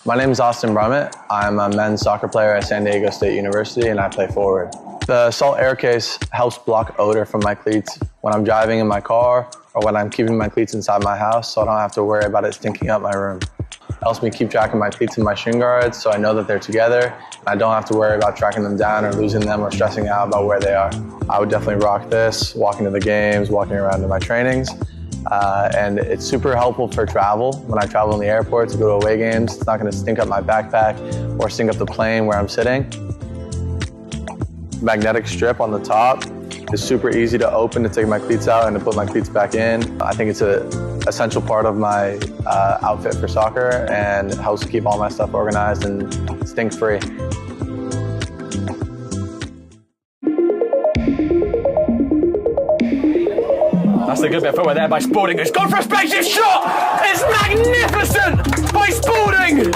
My name is Austin Brummett. I'm a men's soccer player at San Diego State University, and I play forward. The salt air case helps block odor from my cleats when I'm driving in my car or when I'm keeping my cleats inside my house, so I don't have to worry about it stinking up my room. It helps me keep track of my cleats and my shin guards, so I know that they're together, and I don't have to worry about tracking them down or losing them or stressing out about where they are. I would definitely rock this, walking to the games, walking around to my trainings. And it's super helpful for travel. When I travel in the airport to go to away games, it's not going to stink up my backpack or stink up the plane where I'm sitting. Magnetic strip on the top is super easy to open to take my cleats out and to put my cleats back in. I think it's an essential part of my outfit for soccer, and it helps keep all my stuff organized and stink-free. That's a good bit of footwork there by Spalding. It's gone for a spaceship shot! It's magnificent by Spalding!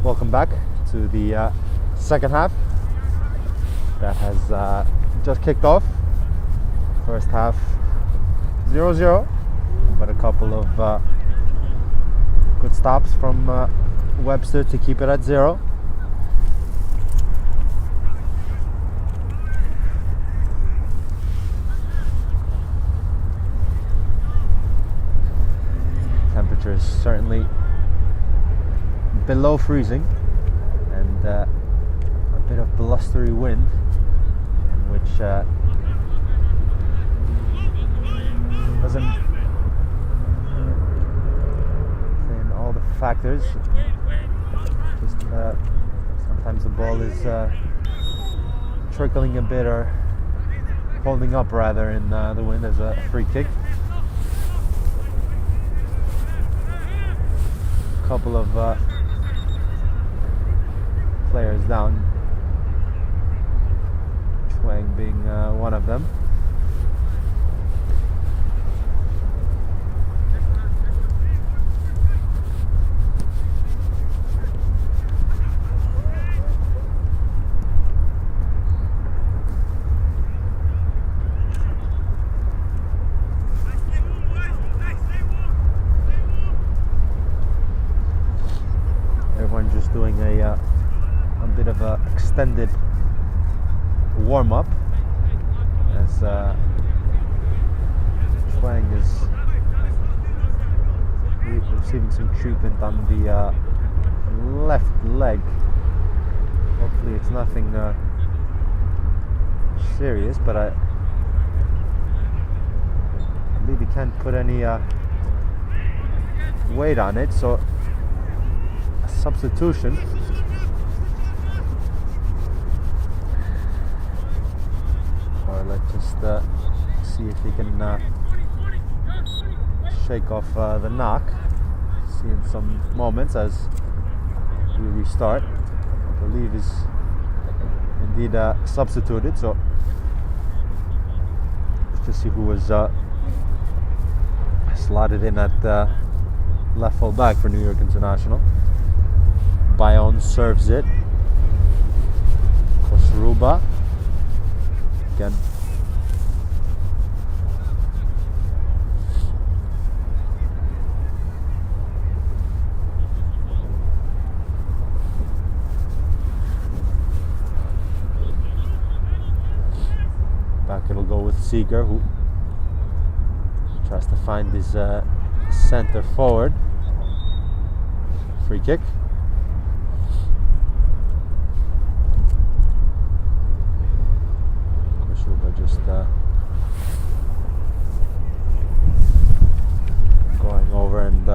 Welcome back to the second half that has just kicked off. First half 0-0, but a couple of good stops from Webster to keep it at 0. Temperature is certainly below freezing, and a bit of blustery wind, in which doesn't play in all the factors. Just sometimes the ball is trickling a bit, or holding up rather, in the wind as a free kick. A couple of players down, Chuang being one of them. Everyone just doing a bit of a extended warm-up, as Chuang is receiving some treatment on the left leg. Hopefully it's nothing serious, but I believe he can't put any weight on it, so a substitution. Or let's just see if he can shake off the knock. See in some moments as we restart. I believe he's indeed substituted, so let's just see who was slotted in at left full back for New York International. Bayonne serves it. Kosruba again. Back it'll go with Seeger, who tries to find his center forward. Free kick. Just going over, and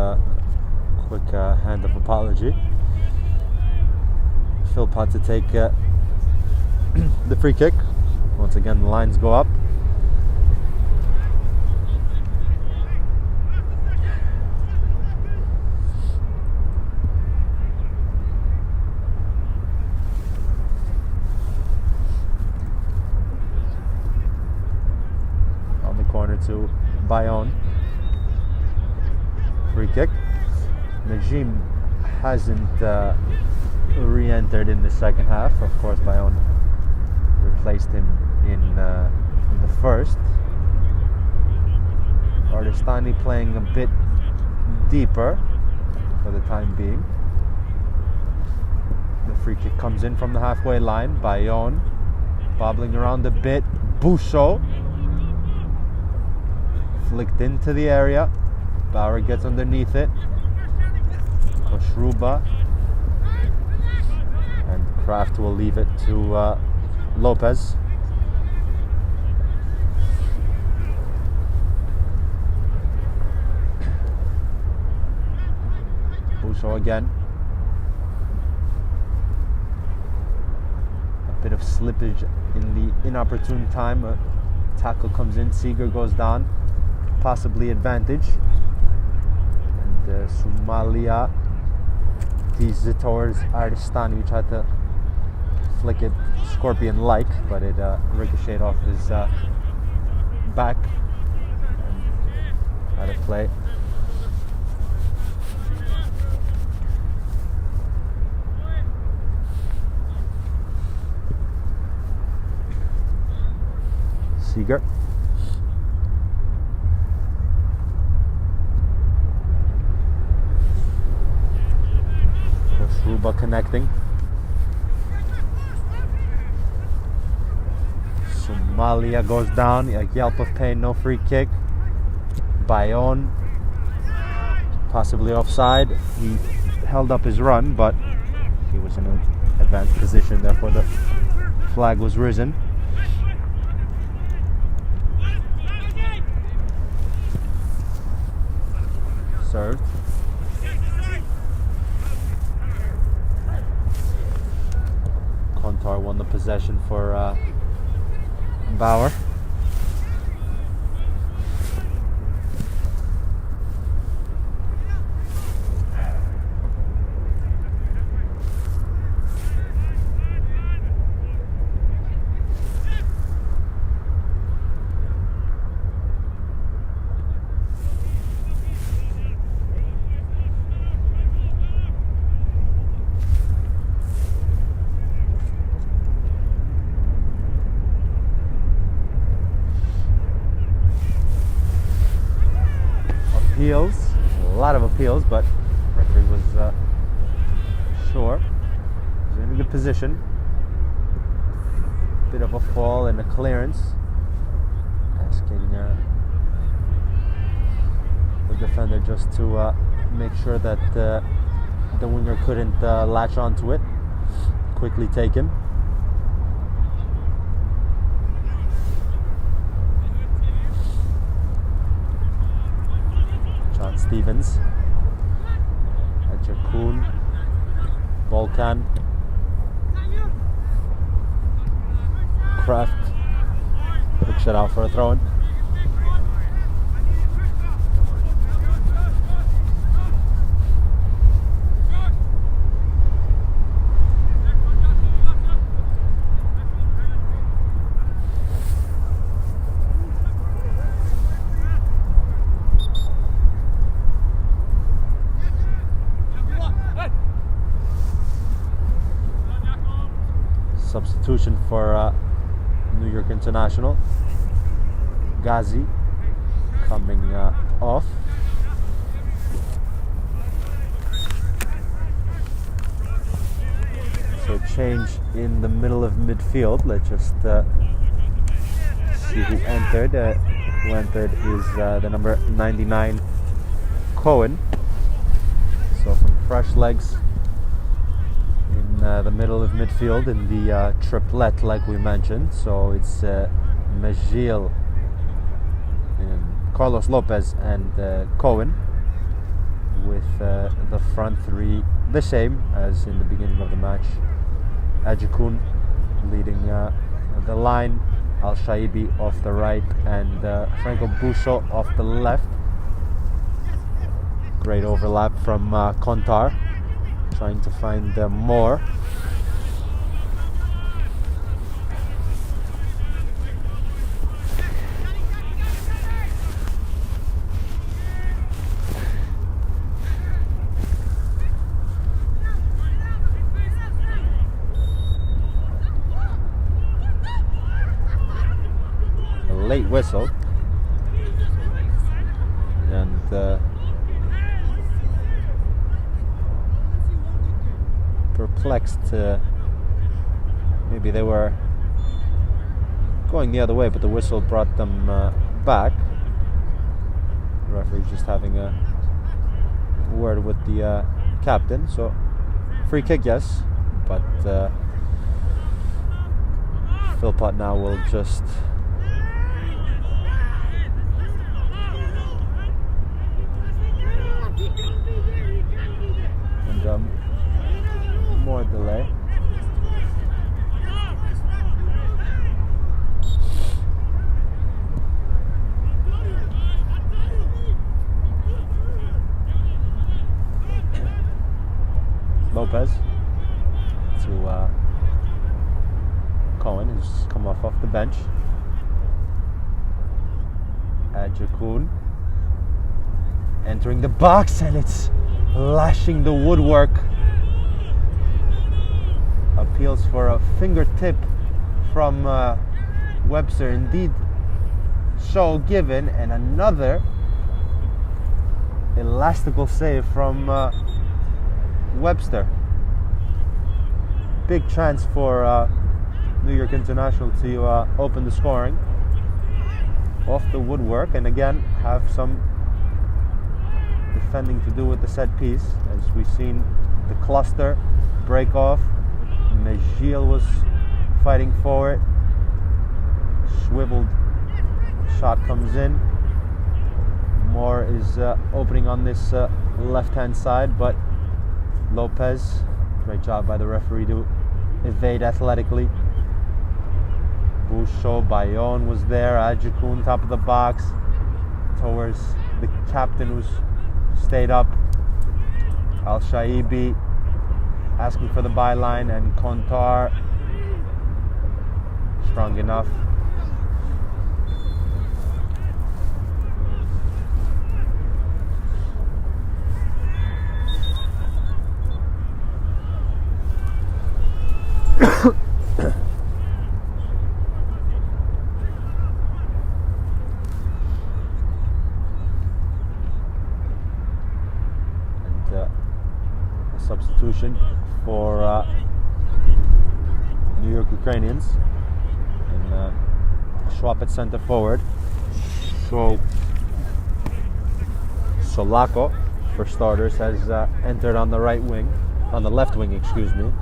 quick hand of apology. Philpott to take the free kick. Once again, the lines go up. To Bayonne. Free kick. Najim hasn't re-entered in the second half. Of course, Bayonne replaced him in the first. Ardestani playing a bit deeper for the time being. The free kick comes in from the halfway line. Bayonne bobbling around a bit. Bouchot flicked into the area. Bauer gets underneath it. Koshruba, and Kraft will leave it to Lopez. Bouchot again. A bit of slippage in the inopportune time. A tackle comes in. Seeger goes down. Possibly advantage, and Somalia teases it towards Ardestani, who tried to flick it scorpion-like, but it ricocheted off his back and out of play. Seeger. Ruba connecting. Somalia goes down. A yelp of pain, no free kick. Bayonne, possibly offside. He held up his run, but he was in an advanced position, therefore the flag was risen. Served. Kontar won the possession for Bauer. Appeals, a lot of appeals, but referee was sure. He was in a good position. Bit of a fall and a clearance, asking the defender just to make sure that the winger couldn't latch onto it. Quickly taken. Stevens, Jakun, Volkan, Kraft, quick shut out for a throw-in. Substitution for New York International. Ghazi coming off. So change in the middle of midfield. Let's just see who entered. Who entered is the number 99, Cohen. So some fresh legs in the middle of midfield in the triplet, like we mentioned. So it's Mejil, Carlos Lopez, and Cohen, with the front three the same as in the beginning of the match. Ajikun leading the line, Al Shaibi off the right, and Franco Busso off the left. Great overlap from Kontar, trying to find more. A late whistle, and perplexed. Maybe they were going the other way, but the whistle brought them back. The referee just having a word with the captain. So free kick, yes, but Philpott now will just more delay. Lopez to Cohen, who's come off the bench. Adjakun entering the box, and it's lashing the woodwork. Appeals for a fingertip from Webster. Indeed, so given, and another elastical save from Webster. Big chance for New York International to open the scoring off the woodwork, and again have some defending to do with the set piece, as we've seen the cluster break off. Mejil was fighting for it. Swiveled shot comes in. Moore is opening on this left-hand side, but Lopez, great job by the referee to evade athletically. Bouchot, Bayonne was there. Adjikun, top of the box, towards the captain who's stayed up. Al-Shaibi asking for the byline, and Kontar strong enough. Substitution for New York Ukrainians, and Schwab at center forward. So Solako, for starters, has entered on the right wing, on the left wing, excuse me.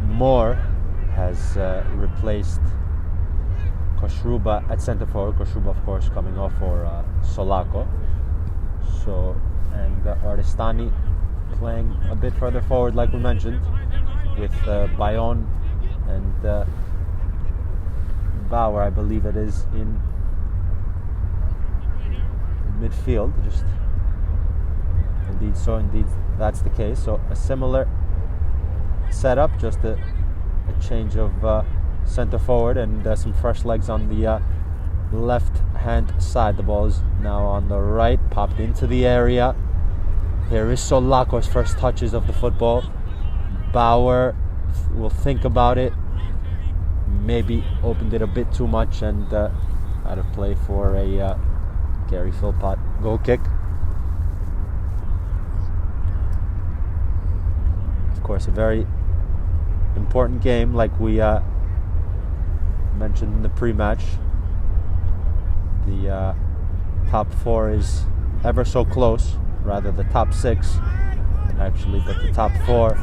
Moore has replaced Koshruba at center forward. Koshruba, of course, coming off for Solako. So, and Aristani playing a bit further forward, like we mentioned, with Bayonne and Bauer, I believe it is, in midfield. Just indeed that's the case. So a similar setup, just a change of center forward and some fresh legs on the left hand side. The ball is now on the right, popped into the area. Here is Solako's first touches of the football. Bauer will think about it. Maybe opened it a bit too much and out of play for a Gary Philpott goal kick. Of course, a very important game, like we mentioned in the pre-match. The top four is ever so close. Rather, the top six, actually, but the top four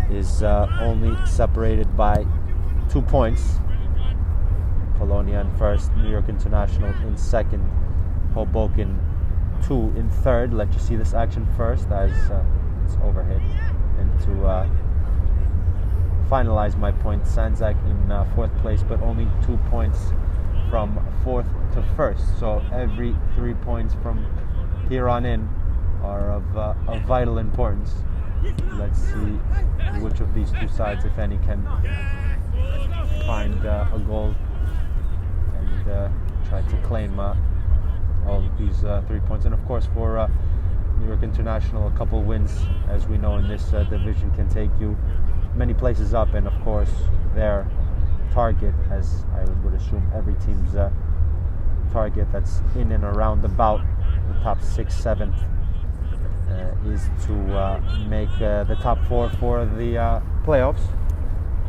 is only separated by 2 points. Polonia in first, New York International in second, Hoboken 2 in third. Let you see this action first as it's overhead. And to finalize my point, Sanzak in fourth place, but only 2 points from fourth to first. So every 3 points from here on in are of vital importance. Let's see which of these two sides, if any, can find a goal and try to claim all of these 3 points. And of course, for New York International, a couple wins, as we know in this division, can take you many places up. And of course, their target, as I would assume every team's target that's in and around about the top 6, 7th, is to make the top 4 for the playoffs.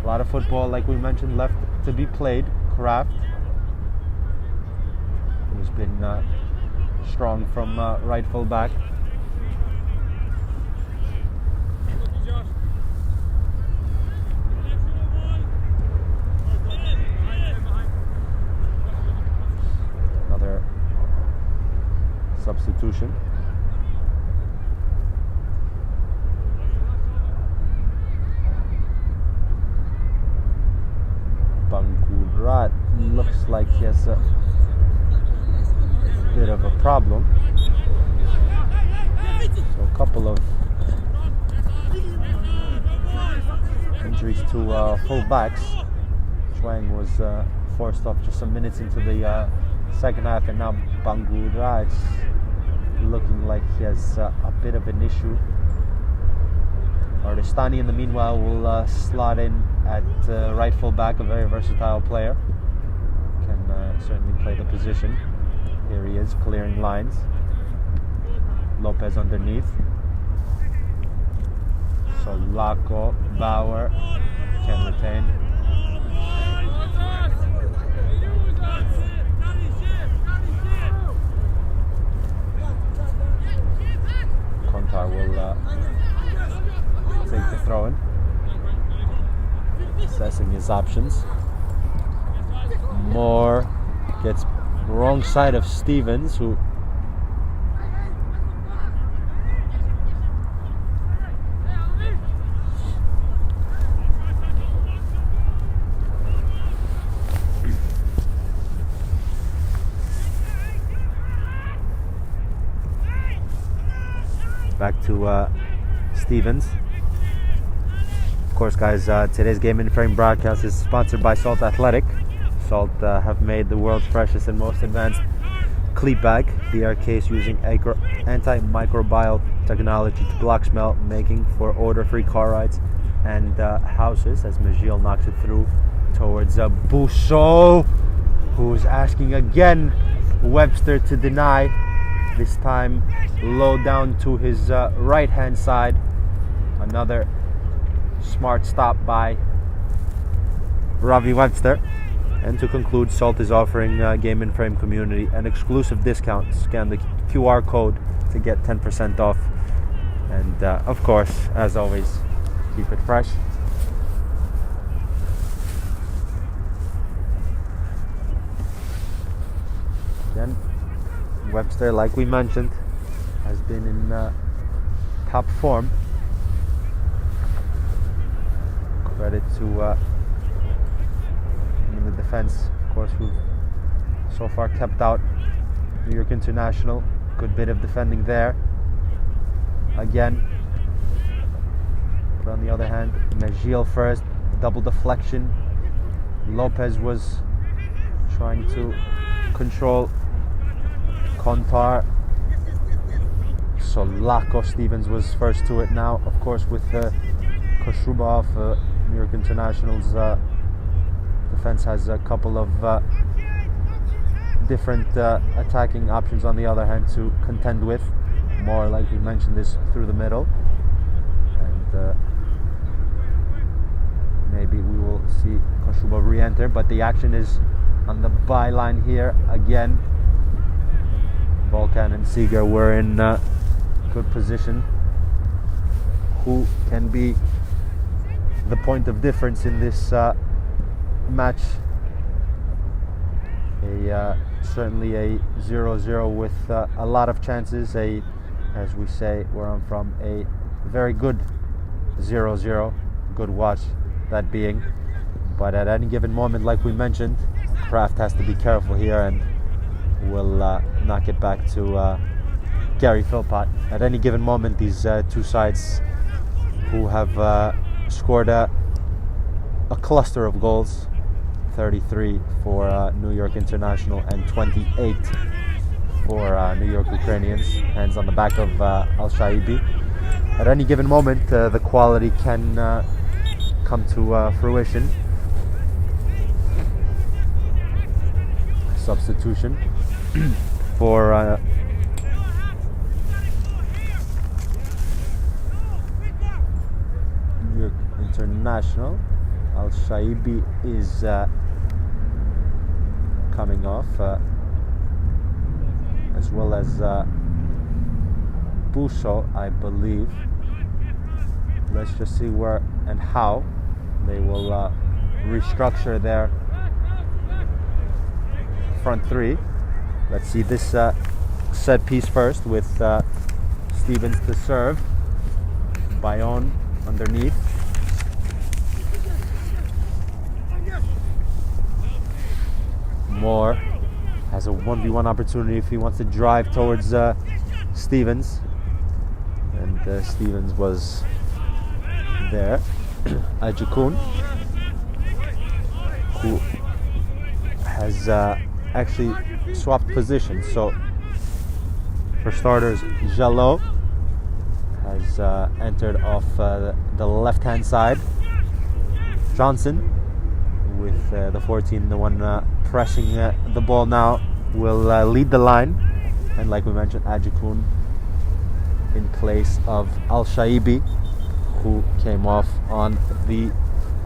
A lot of football, like we mentioned, left to be played. Kraft, who's been strong from right full back. Another substitution. Bangurat looks like he has a bit of a problem. So a couple of injuries to full backs. Chuang was forced off just some minutes into the second half, and now Bangurat's looking like he has a bit of an issue. Aristani, in the meanwhile, will slot in at right full back, a very versatile player. Can certainly play the position. Here he is, clearing lines. Lopez underneath. Solako, Bauer can retain. Kontar will take the throw in. Assessing his options. Moore gets wrong side of Stevens, who back to Stevens. Of course, guys, today's Game in Frame broadcast is sponsored by Salt Athletic. Salt have made the world's freshest and most advanced cleat bag. The case using antimicrobial technology to block smell, making for odor-free car rides and houses. As Majil knocks it through towards Bouchot, who's asking again Webster to deny. This time low down to his right-hand side. Another smart stop by Ravi Webster. And to conclude, Salt is offering Game in Frame community an exclusive discount. Scan the QR code to get 10% off. And of course, as always, keep it fresh. Again, Webster, like we mentioned, has been in top form. Credit to the defense, of course, who've so far kept out New York International. Good bit of defending there. Again, but on the other hand, Majil first, double deflection. Lopez was trying to control Kontar. Solako, Stevens was first to it now, of course, with Koshubov, New York International's defense has a couple of different attacking options on the other hand to contend with. More, like we mentioned, this through the middle, and maybe we will see Koshubov re-enter, but the action is on the byline here again. Volkan and Seeger were in good position. Who can be the point of difference in this match? Certainly a 0-0 with a lot of chances. As we say where I'm from, a very good 0-0. Good watch, that being. But at any given moment, like we mentioned, Kraft has to be careful here and will knock it back to Gary Philpott. At any given moment, these two sides who have scored a cluster of goals, 33 for New York International and 28 for New York Ukrainians, hands on the back of Al-Shaibi. At any given moment, the quality can come to fruition. Substitution for New York International. Al-Shaibi is coming off, as well as Busso, I believe. Let's just see where and how they will restructure their front three. Let's see this set piece first with Stevens to serve. Bayonne underneath. Moore has a 1v1 opportunity if he wants to drive towards Stevens. And Stevens was there. Ajikun, who has actually swapped positions. So, for starters, Jalot has entered off the left-hand side. Johnson with the 14, the one pressing the ball now, will lead the line. And like we mentioned, Ajikun in place of Al-Shaibi, who came off on the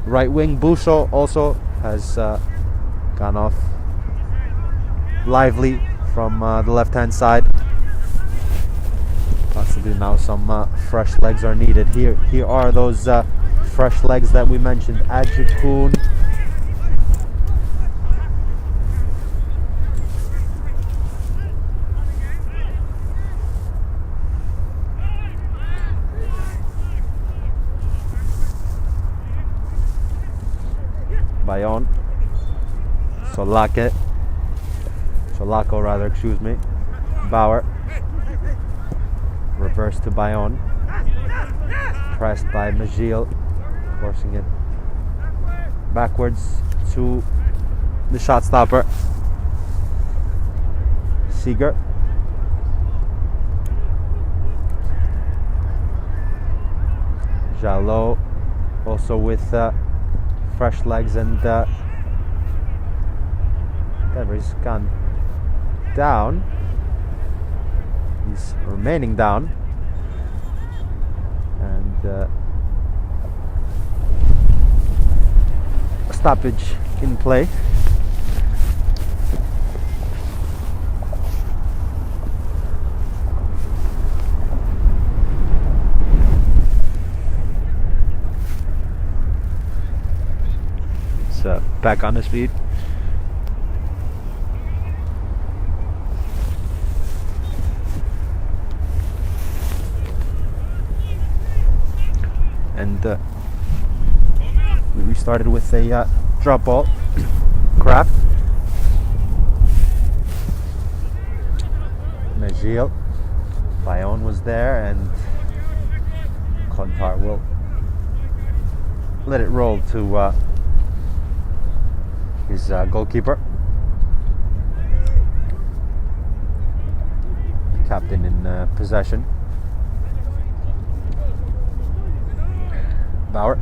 right wing. Buso also has gone off lively from the left-hand side. Possibly now some fresh legs are needed. Here are those fresh legs that we mentioned. Ajikun, Bayon, Solako rather, excuse me. Bauer, reverse to Bayon, pressed by Majil, forcing it backwards to the shot stopper, Seeger. Jalot also with fresh legs, and he's gone down. He's remaining down, and stoppage in play. It's back on his feet. And we restarted with a drop ball. Kraft, Majil, Bayon was there, and Kontar will let it roll to his goalkeeper. Captain in possession. Bauer,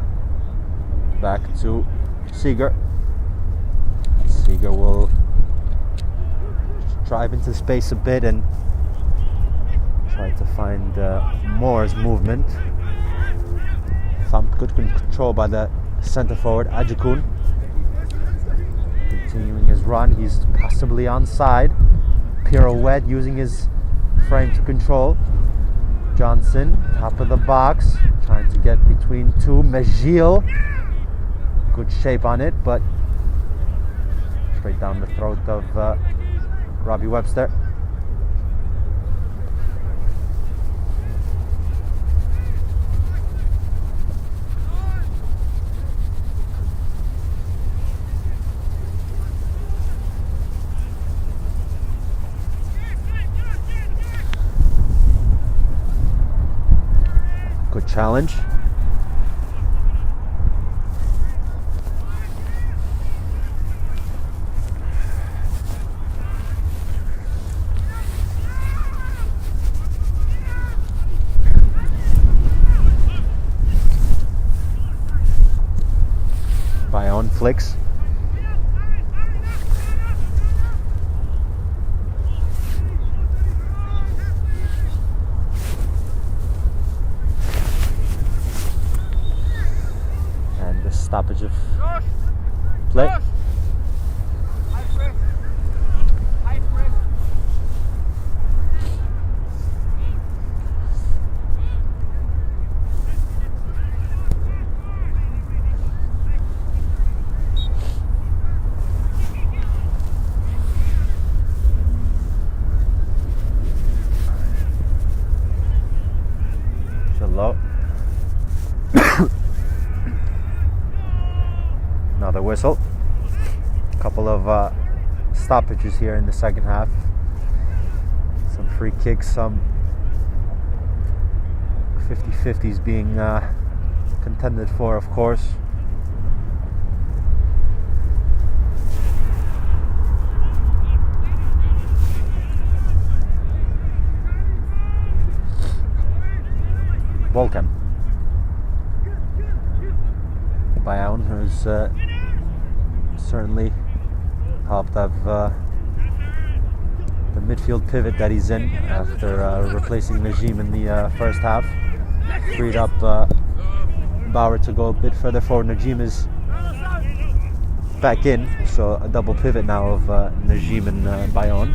back to Seeger. Seeger will drive into space a bit and try to find Moore's movement. Good control by the centre forward, Ajikun. Continuing his run, he's possibly onside. Pirouette using his frame to control. Johnson, top of the box, trying to get between two. Majil, good shape on it, but straight down the throat of Robbie Webster. Good challenge. Bayon flicks. Stoppage of play. Jalot. Another whistle. A couple of stoppages here in the second half. Some free kicks, some 50-50s being contended for, of course. Volkan. Bayon, who's certainly helped have the midfield pivot that he's in after replacing Najim in the first half. Freed up Bauer to go a bit further forward. Najim is back in, so a double pivot now of Najim and Bayon.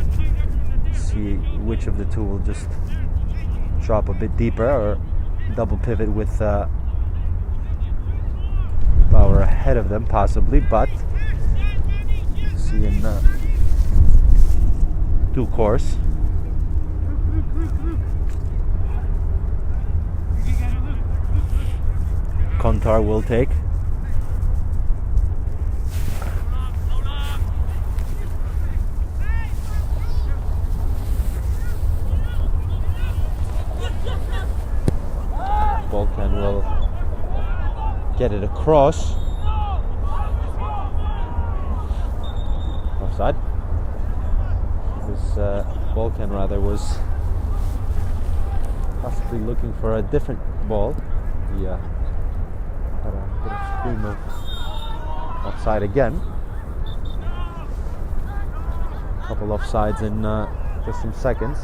See which of the two will just drop a bit deeper, or double pivot with Bauer ahead of them possibly, but see in due course. Kontar will take. Balkan will get it across. Offside. Balkan rather was possibly looking for a different ball. He had a bit of scream of offside again. A couple offsides in just some seconds.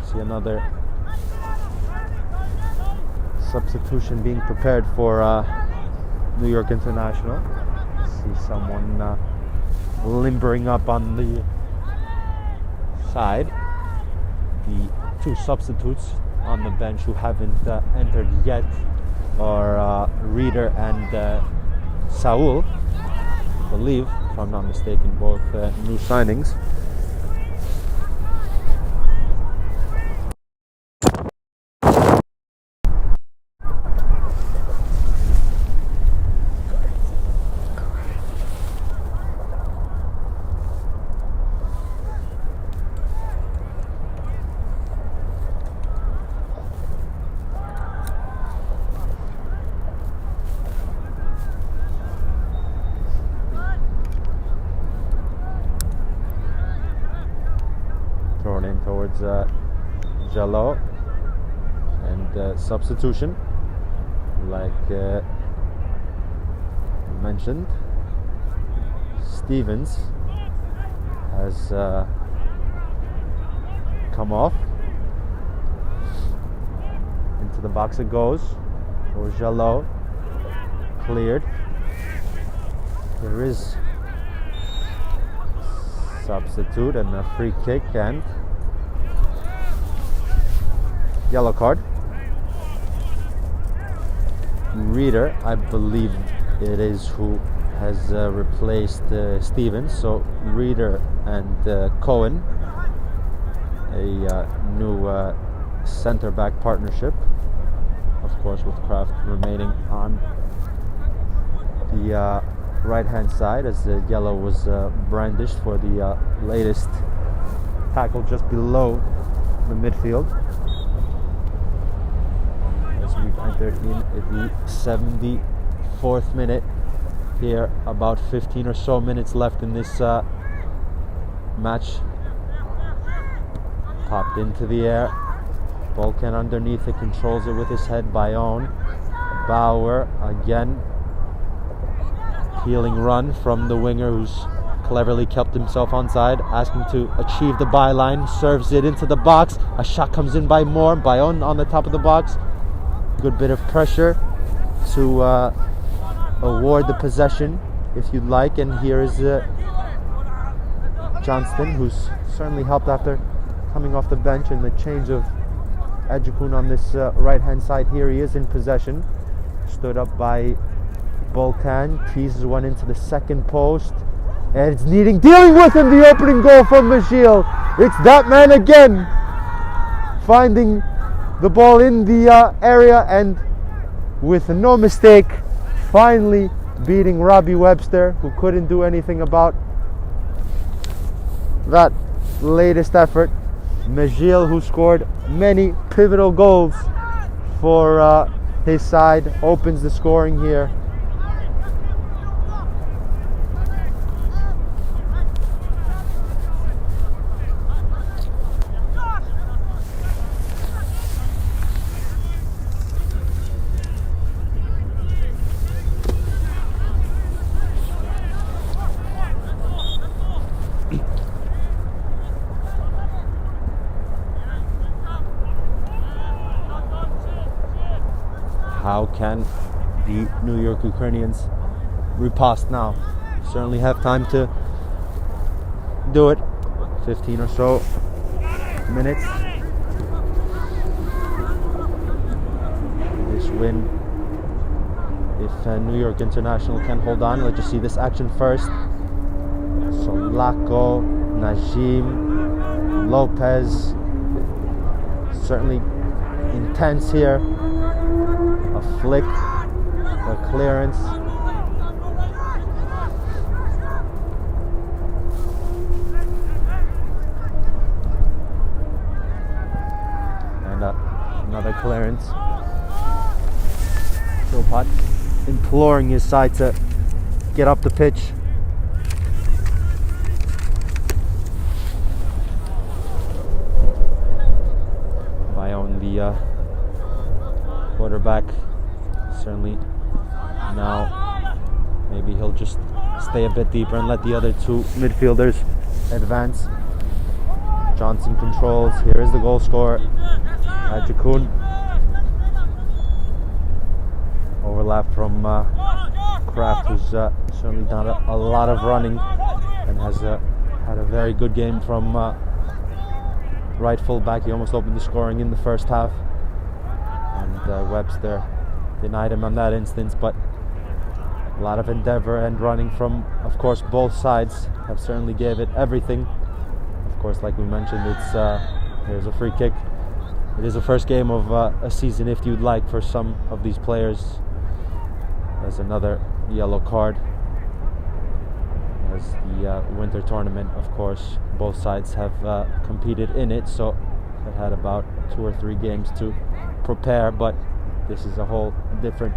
See another substitution being prepared for New York International. See someone limbering up on the side. The two substitutes on the bench who haven't entered yet are Reeder and Saul, I believe, if I'm not mistaken, both new signings. Thrown in towards Jallo, and substitution, like mentioned, Stevens has come off. Into the box it goes. Or Jallo, cleared. There is substitute and a free kick and yellow card. Reeder, I believe it is, who has replaced Stevens. So Reeder and Cohen, a new centre-back partnership, of course, with Kraft remaining on the right-hand side, as the yellow was brandished for the latest tackle just below the midfield. As we've entered in the 74th minute here, about 15 or so minutes left in this match. Popped into the air. Balkan underneath it, controls it with his head. Bayon, Bauer again. Peeling run from the winger, who's cleverly kept himself onside, asking to achieve the byline, serves it into the box. A shot comes in by Moore. Bayon on the top of the box. Good bit of pressure to award the possession, if you'd like. And here is Johnston, who's certainly helped after coming off the bench, and the change of Ejikun on this right-hand side. Here he is in possession, stood up by Balkan, teases one into the second post, and it's dealing with him, the opening goal from Majil. It's that man again, finding the ball in the area, and with no mistake, finally beating Robbie Webster, who couldn't do anything about that latest effort. Majil, who scored many pivotal goals for his side, opens the scoring here. how can the New York Ukrainians riposte now? Certainly have time to do it. 15 or so minutes. This win, if New York International can hold on. Let's just see this action first. Solako, Najim, Lopez, certainly intense here. A flick, a clearance. And another clearance. Philpott imploring his side to get up the pitch. Bayonne, the quarterback, certainly now maybe he'll just stay a bit deeper and let the other two midfielders advance. Johnson controls. Here is the goal scorer, Adjikun. Overlap from Kraft, who's certainly done a lot of running and has had a very good game from right full back. He almost opened the scoring in the first half, and Webster denied him on that instance, but a lot of endeavor and running from, of course, both sides have certainly gave it everything. Of course, like we mentioned, it's here's a free kick. It is the first game of a season, if you'd like, for some of these players. There's another yellow card. As the winter tournament, of course, both sides have competed in it, so they've had about 2 or 3 games to prepare, but this is a whole different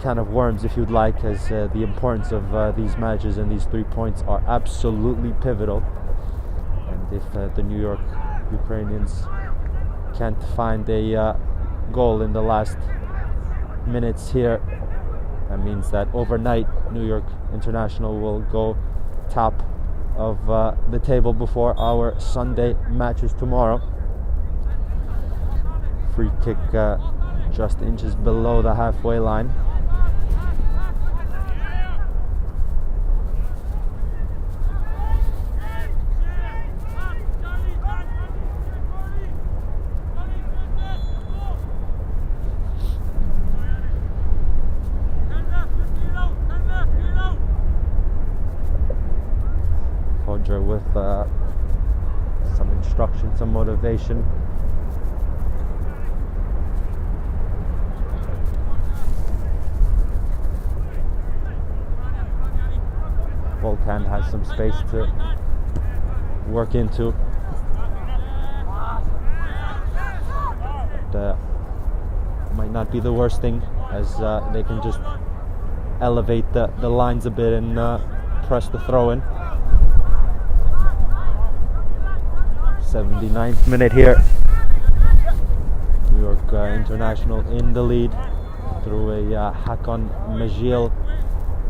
can of worms, if you'd like, as the importance of these matches and these 3 points are absolutely pivotal. And if the New York Ukrainians can't find a goal in the last minutes here, that means that overnight New York International will go top of the table before our Sunday matches tomorrow. Free kick just inches below the halfway line. With some instruction, some motivation. Volkan has some space to work into. But might not be the worst thing, as they can just elevate the lines a bit and press the throw in. 79th minute here. New York International in the lead through a Hakan Majil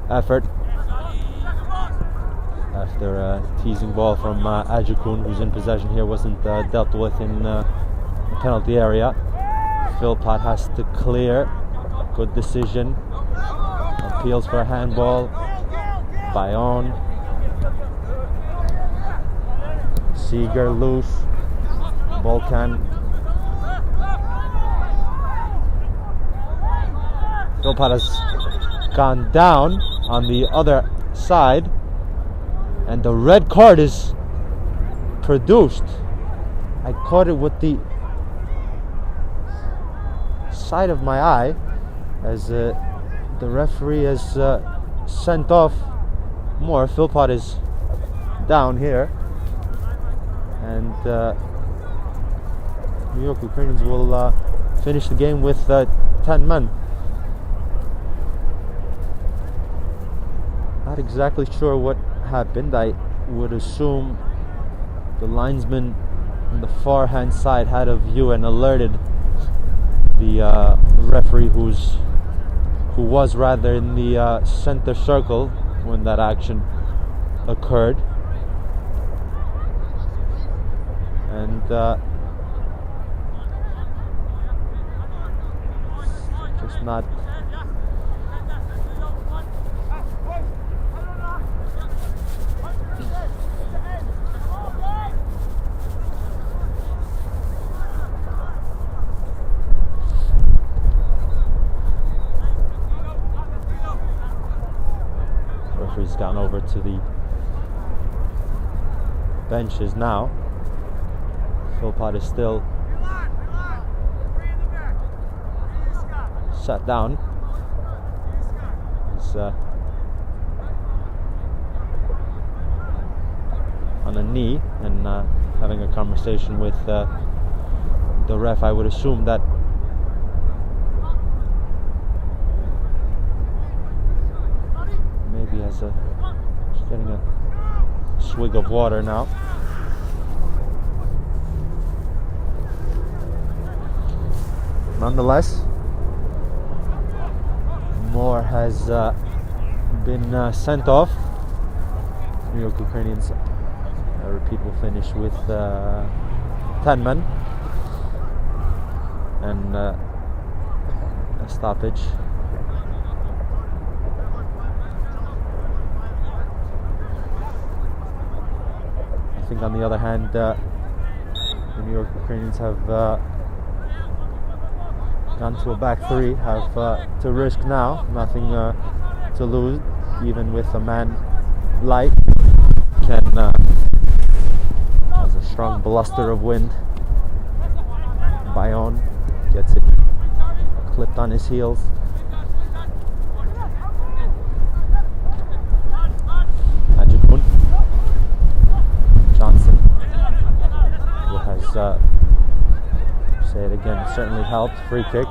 effort after a teasing ball from Adjikun, who's in possession here, wasn't dealt with in the penalty area. Philpott has to clear. Good decision. Appeals for a handball. Bayonne. Seeger loose. Volkan. Philpott has gone down on the other side, and the red card is produced. I caught it with the side of my eye as the referee has sent off more. Philpott is down here, and New York Ukrainians will finish the game with 10 men. Not exactly sure what happened. I would assume the linesman on the far hand side had a view and alerted the referee who was rather in the center circle when that action occurred. And It's not. Referee's gone over to the benches now. Philpott is still sat down. He's on a knee and having a conversation with the ref. I would assume that maybe has just getting a swig of water now. Nonetheless, Moore has been sent off. New York Ukrainians, I repeat, will finish with 10 men and a stoppage. I think on the other hand, the New York Ukrainians have gone to a back three, have to risk now, nothing to lose, even with a man light. Can has a strong bluster of wind. Bayonne gets it clipped on his heels. Ajikun Johnson, who has say it again, certainly helped. Free kick.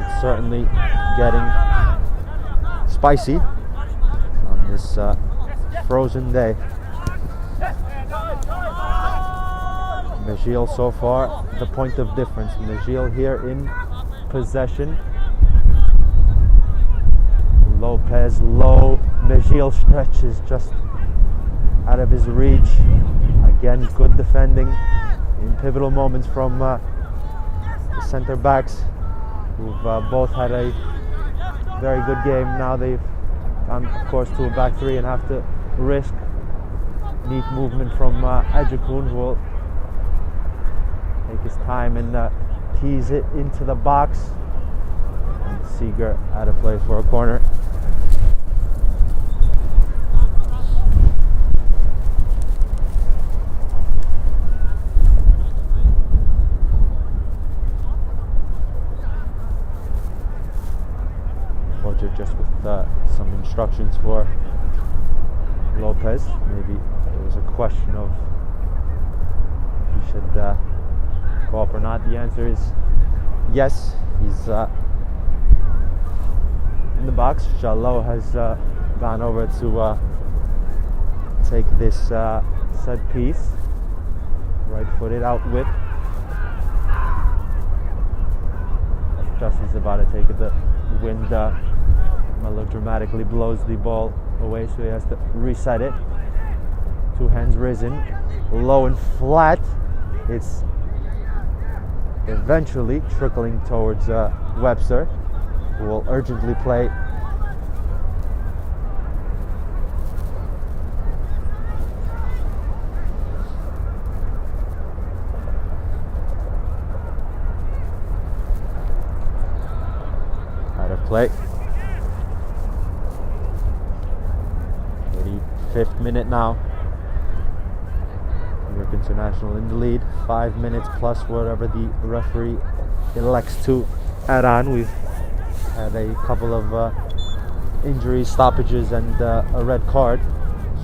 It's certainly getting spicy on this frozen day. Megil so far the point of difference. Megil here in possession. Lopez low. Megil stretches just out of his reach. Again, good defending in pivotal moments from the center backs, who've both had a very good game. Now they've gone, of course, to a back three and have to risk neat movement from Ajikun, who will take his time and tease it into the box. And Seeger out of play for a corner. Just with some instructions for Lopez. Maybe there was a question of he should go up or not. The answer is yes. He's in the box. Jalot has gone over to take this set piece. Right-footed out whip. Justin's about to take it. The wind melodramatically blows the ball away, so he has to reset it. Two hands risen, low and flat. It's eventually trickling towards Webster, who will urgently play. Out of play. 85th minute now. New York International in the lead. 5 minutes plus whatever the referee elects to add on. We've had a couple of injuries, stoppages, and a red card.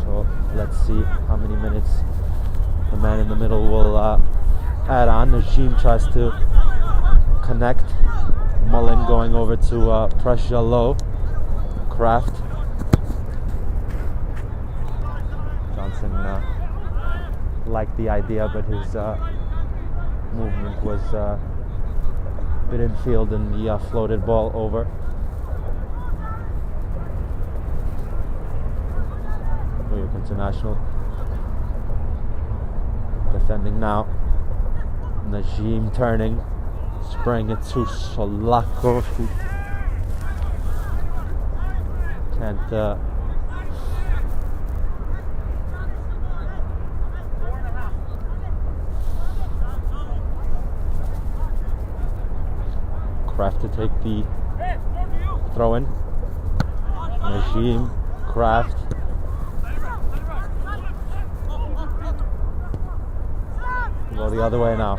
So let's see how many minutes the man in the middle will add on. Najim tries to connect. Mullen going over to press Jalot. Kraft. Johnson liked the idea, but his movement was a bit in field and he floated ball over. New York International Defending now. Najim turning. Spraying it to Solako, who can't Kraft to take the throw in. Najim, Kraft. Go the other way now.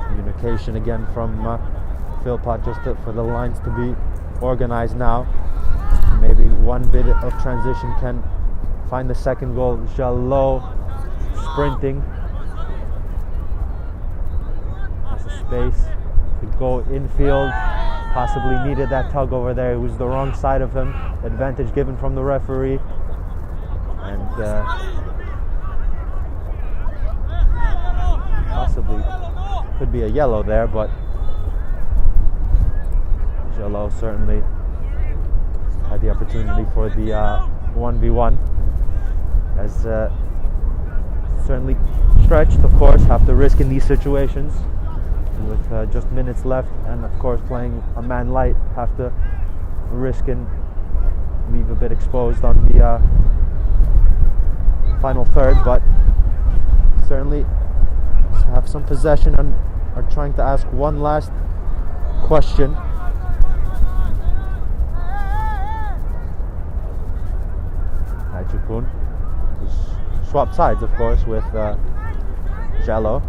Communication again from Philpott just for the lines to be organized now. Maybe one bit of transition can find the second goal. Jalot sprinting. Has a space to go infield. Possibly needed that tug over there. It was the wrong side of him. Advantage given from the referee. And possibly could be a yellow there, but Jalot certainly had the opportunity for the 1v1. As certainly stretched, of course, have to risk in these situations with just minutes left, and of course playing a man light, have to risk and leave a bit exposed on the final third, but certainly have some possession and are trying to ask one last question. Chukun swapped sides, of course, with Jalot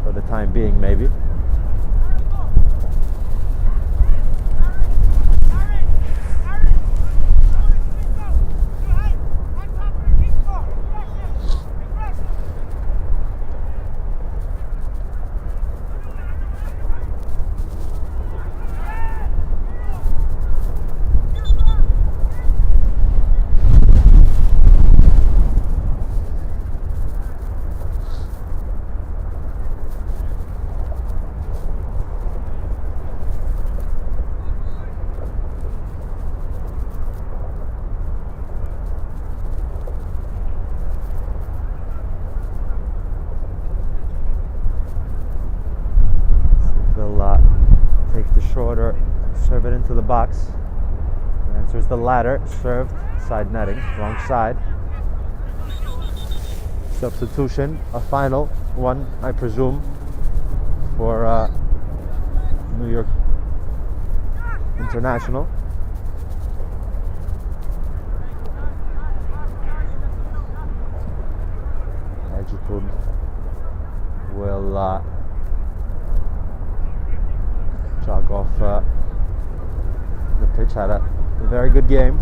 for the time being, maybe. Shorter, serve it into the box. The answer is the latter. Served, side netting, wrong side. Substitution, a final one, I presume, for New York International. Ejikun will jog off the pitch. Had a very good game.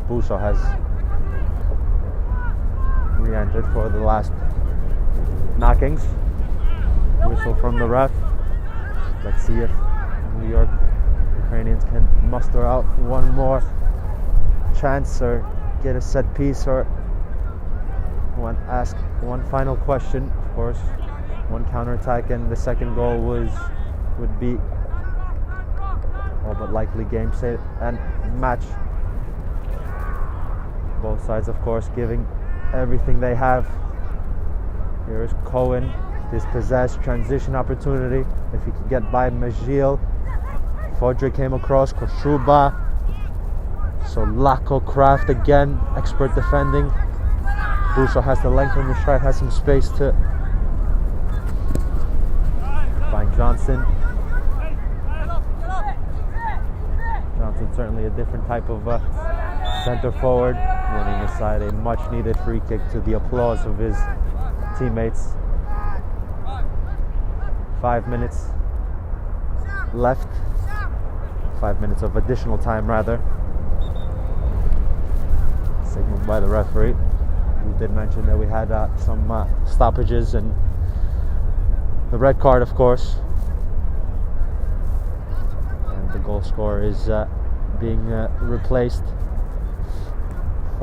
Buso has re-entered for the last knockings. Whistle from the ref. Let's see if New York Ukrainians can muster out one more chance or get a set piece or ask one final question. Of course, one counter-attack and the second goal would be all but likely game, set and match. Both sides, of course, giving everything they have. Here is Cohen, dispossessed, transition opportunity. If he can get by Majil. Fodre came across, Koshuba. Solako, Kraft again, expert defending. Buso has the length on the strike, has some space to find Johnson. Johnson certainly a different type of center forward, winning aside a much needed free kick to the applause of his teammates. 5 minutes left. 5 minutes of additional time, rather. Signaled by the referee. We did mention that we had some stoppages and the red card, of course. And the goal scorer is being replaced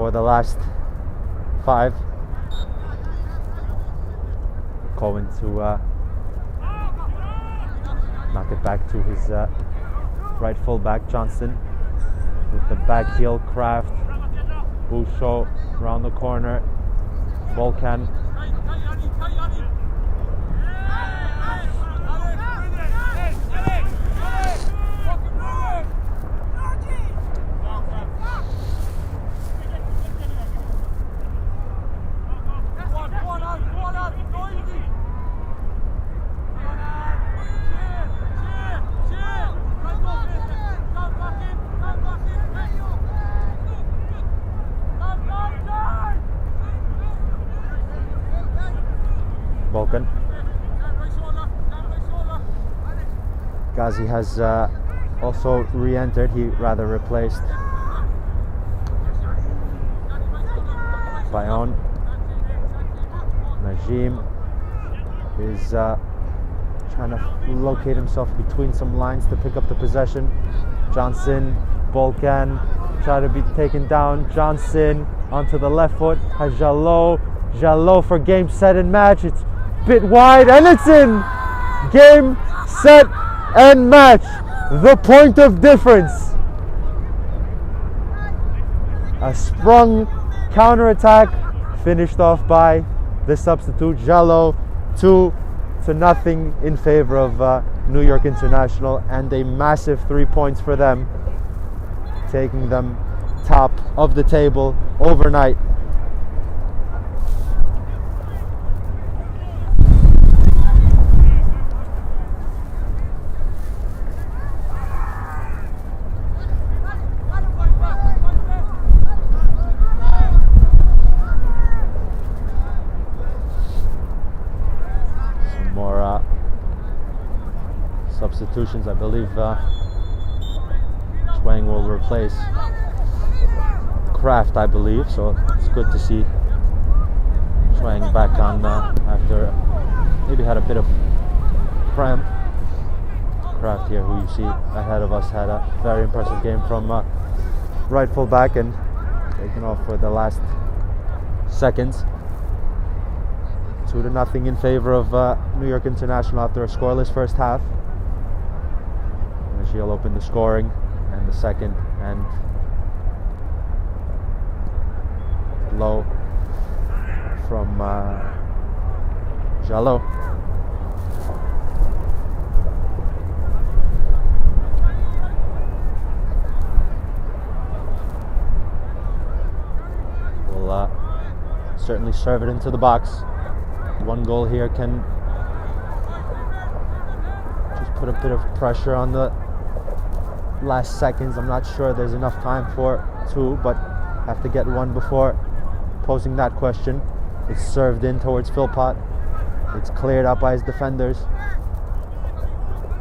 for the last 5. Cohen to knock it back to his right fullback, Johnson, with the back heel, Kraft, Bouchot around the corner, Volkan. Volkan. Ghazi has also re-entered. He rather replaced Bayon. Najim is trying to locate himself between some lines to pick up the possession. Johnson, Volkan try to be taken down. Johnson onto the left foot, has Jalot. Jalot for game, set, and match. It's a bit wide, and it's in! Game, set, and match. The point of difference. A sprung counter-attack finished off by the substitute Jalot. 2-0 in favor of New York International, and a massive 3 points for them, taking them top of the table overnight. Substitutions, I believe Chwang will replace Kraft, I believe, so it's good to see Chwang back on after maybe had a bit of cramp. Kraft here, who you see ahead of us, had a very impressive game from right full back and taken off for the last seconds. 2-0 in favor of New York International after a scoreless first half. She'll open the scoring and the second, and low from Jalot. Will certainly serve it into the box. One goal here can just put a bit of pressure on the last seconds. I'm not sure there's enough time for 2, but have to get one before posing that question. It's served in towards Philpott. It's cleared up by his defenders.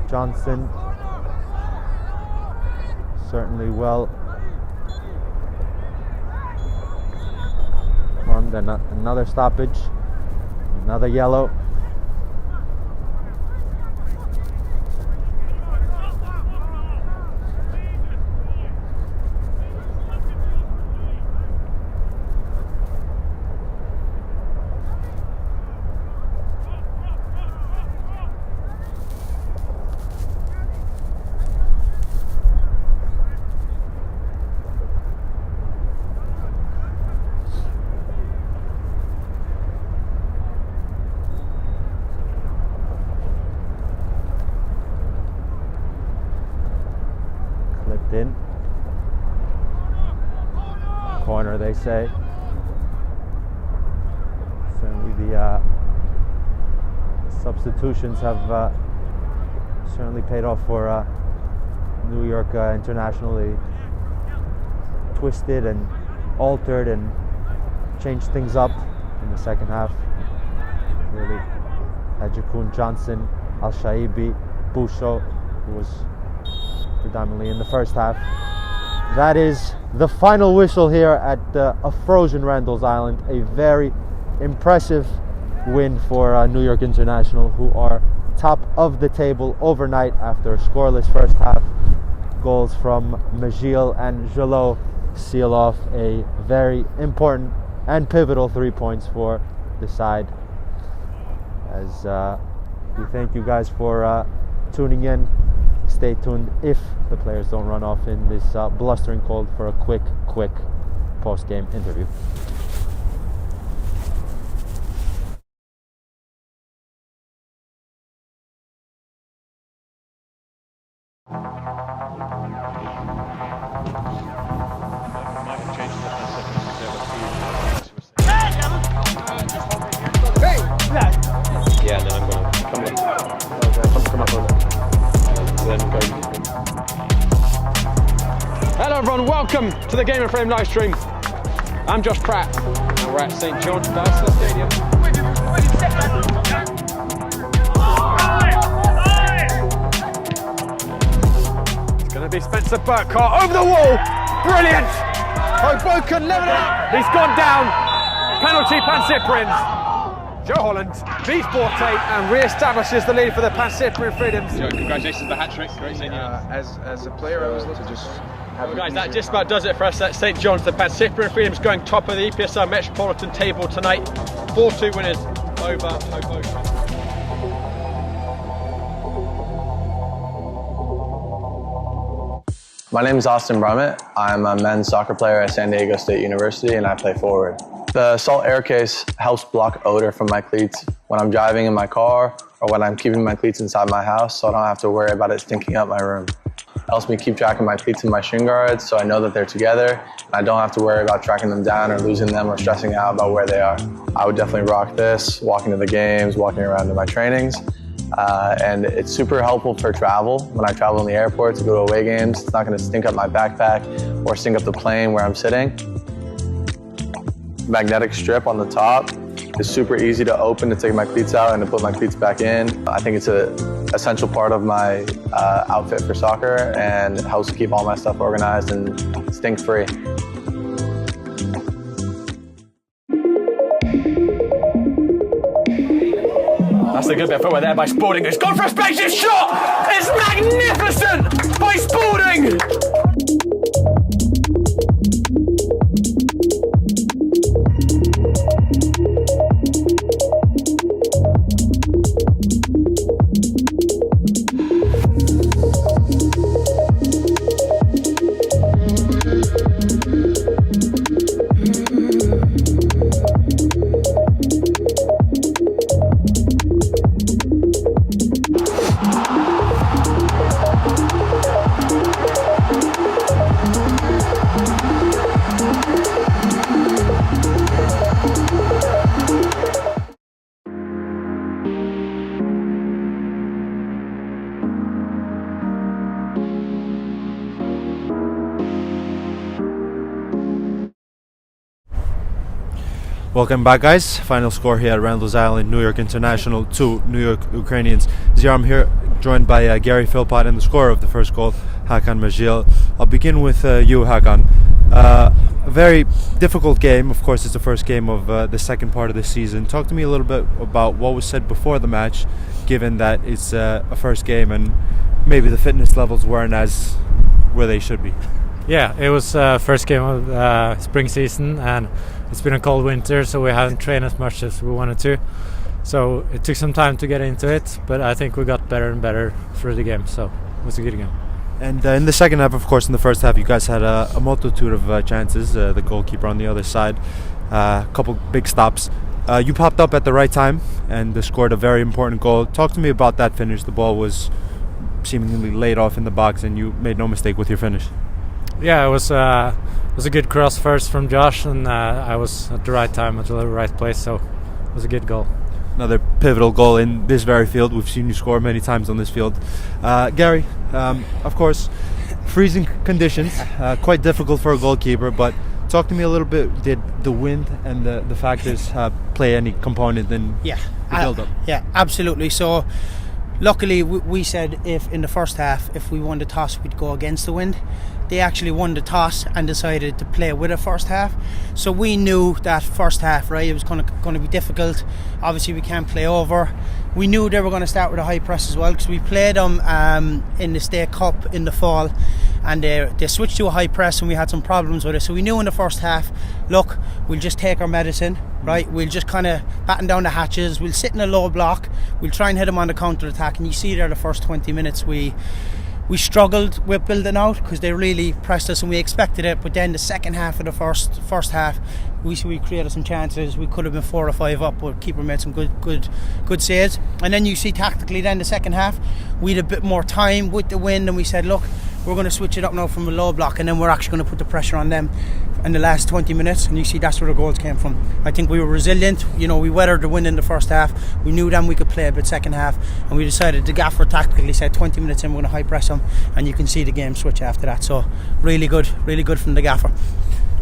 Johnson certainly well armed, and another stoppage, another yellow. In corner, they say. Certainly the substitutions have certainly paid off for New York International. They twisted and altered and changed things up in the second half. Really, Adjikun, Johnson, Al-Shaibi, Bouchot, who was predominantly in the first half. That is the final whistle here at a frozen Randall's Island. A very impressive win for New York International, who are top of the table overnight after a scoreless first half. Goals from Majil and Jalot seal off a very important and pivotal 3 points for the side. As we thank you guys for tuning in. Stay tuned if the players don't run off in this blustering cold for a quick post-game interview. Yeah, and then I'm going to come up on it. Then go. Hello everyone, welcome to the Game of Frame live stream. I'm Josh Pratt, and we're at St John's Stadium. It's going to be Spencer Burkhart over the wall. Brilliant! Hoboken level up. He's gone down. Penalty Pan-Cyprians. Joe Holland beats Borte and re-establishes the lead for the Pan-Cyprian Freedoms. Joe, congratulations on the hat-trick. Great seeing you. As a player, I was looking to just have Well guys, that just about does it for us at St John's. The Pan-Cyprian Freedoms going top of the EPSL Metropolitan table tonight. 4-2 winners over Hoboken. My name is Austin Brummett. I'm a men's soccer player at San Diego State University and I play forward. The Salt Air Case helps block odor from my cleats when I'm driving in my car or when I'm keeping my cleats inside my house, so I don't have to worry about it stinking up my room. It helps me keep track of my cleats and my shin guards so I know that they're together and I don't have to worry about tracking them down or losing them or stressing out about where they are. I would definitely rock this, walking to the games, walking around to my trainings. And it's super helpful for travel. When I travel in the airport to go to away games, it's not going to stink up my backpack or stink up the plane where I'm sitting. Magnetic strip on the top is super easy to open to take my cleats out and to put my cleats back in. I think it's an essential part of my outfit for soccer and it helps keep all my stuff organized and stink-free. That's a good bit of footwear there by Spalding. It's gone for a spacious shot! It's magnificent by Spalding! Welcome back, guys. Final score here at Randall's Island, New York International 2, New York Ukrainians 0. I'm here joined by Gary Philpott and the scorer of the first goal, Hakan Majil. I'll begin with you, Hakan. A very difficult game. Of course, it's the first game of the second part of the season. Talk to me a little bit about what was said before the match, given that it's a first game and maybe the fitness levels weren't as where they should be. Yeah, it was first game of spring season and it's been a cold winter, so we haven't trained as much as we wanted to. So it took some time to get into it, but I think we got better and better through the game, so it was a good game. And in the second half, of course, in the first half, you guys had a multitude of chances. The goalkeeper on the other side, a couple big stops. You popped up at the right time and scored a very important goal. Talk to me about that finish. The ball was seemingly laid off in the box and you made no mistake with your finish. Yeah, it was a good cross first from Josh, and I was at the right time at the right place, so it was a good goal. Another pivotal goal in this very field. We've seen you score many times on this field. Gary, of course, freezing conditions, quite difficult for a goalkeeper, but talk to me a little bit, did the wind and the factors play any component in the build-up? Yeah, absolutely. So luckily we said if in the first half, if we won the toss, we'd go against the wind. They actually won the toss and decided to play with a first half. So we knew that first half, right, it was going to be difficult. Obviously, we can't play over. We knew they were going to start with a high press as well because we played them in the State Cup in the fall. and they switched to a high press and we had some problems with it. So we knew in the first half, look, we'll just take our medicine, right? We'll just kind of batten down the hatches, we'll sit in a low block, we'll try and hit them on the counter attack. And you see there the first 20 minutes we struggled with building out because they really pressed us and we expected it. But then the second half of the first half, we created some chances. We could have been 4 or 5 up, but keeper made some good saves. And then you see tactically, then the second half, we had a bit more time with the wind, and we said, look, we're going to switch it up now from a low block, and then we're actually going to put the pressure on them in the last 20 minutes. And you see that's where the goals came from. I think we were resilient. You know, we weathered the wind in the first half. We knew then we could play a bit second half, and we decided, the gaffer tactically said 20 minutes in we're going to high press them, and you can see the game switch after that. So really good from the gaffer.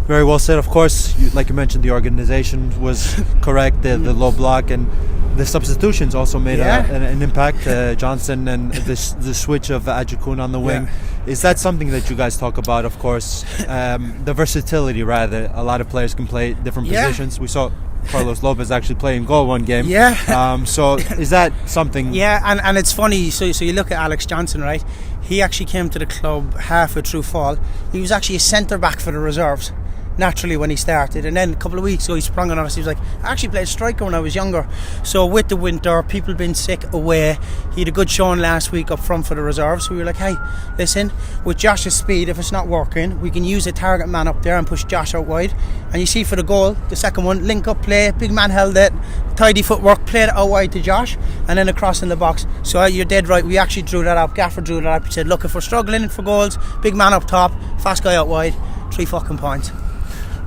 Very well said. Of course, like you mentioned, the organisation was correct, the low block, and the substitutions also made an impact. Johnson and the switch of Adjikun on the wing. Yeah. Is that something that you guys talk about? Of course, the versatility, rather. A lot of players can play different positions. We saw Carlos Lopez actually playing goal one game. Yeah. So is that something? Yeah, and it's funny. So you look at Alex Johnson, right? He actually came to the club halfway through fall. He was actually a centre back for the reserves, naturally, when he started, and then a couple of weeks ago he sprung on us. He was like, I actually played striker when I was younger. So with the winter, people been sick away, he had a good showing last week up front for the reserves. So we were like, hey, listen, with Josh's speed, if it's not working, we can use a target man up there and push Josh out wide. And you see for the goal, the second one, link up play, big man held it, tidy footwork, played it out wide to Josh, and then across in the box. So you're dead right, we actually drew that up. Gaffer drew that up. He said, look, if we're struggling for goals, big man up top, fast guy out wide, 3 fucking points.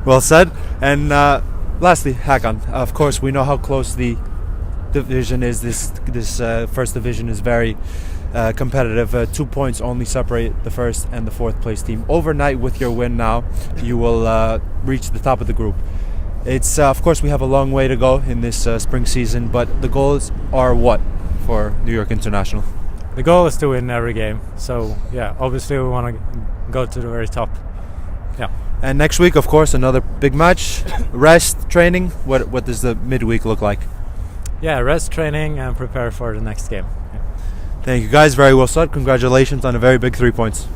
Well said. And lastly, Hakan, of course we know how close the division is. This first division is very competitive. 2 points only separate the first and the fourth place team. Overnight, with your win now, you will reach the top of the group. It's of course we have a long way to go in this spring season, but the goals are what for New York International? The goal is to win every game. So yeah, obviously we want to go to the very top. Yeah. And next week, of course, another big match. Rest, training. What does the midweek look like? Yeah, rest, training, and prepare for the next game. Yeah. Thank you guys. Very well said. Congratulations on a very big 3 points.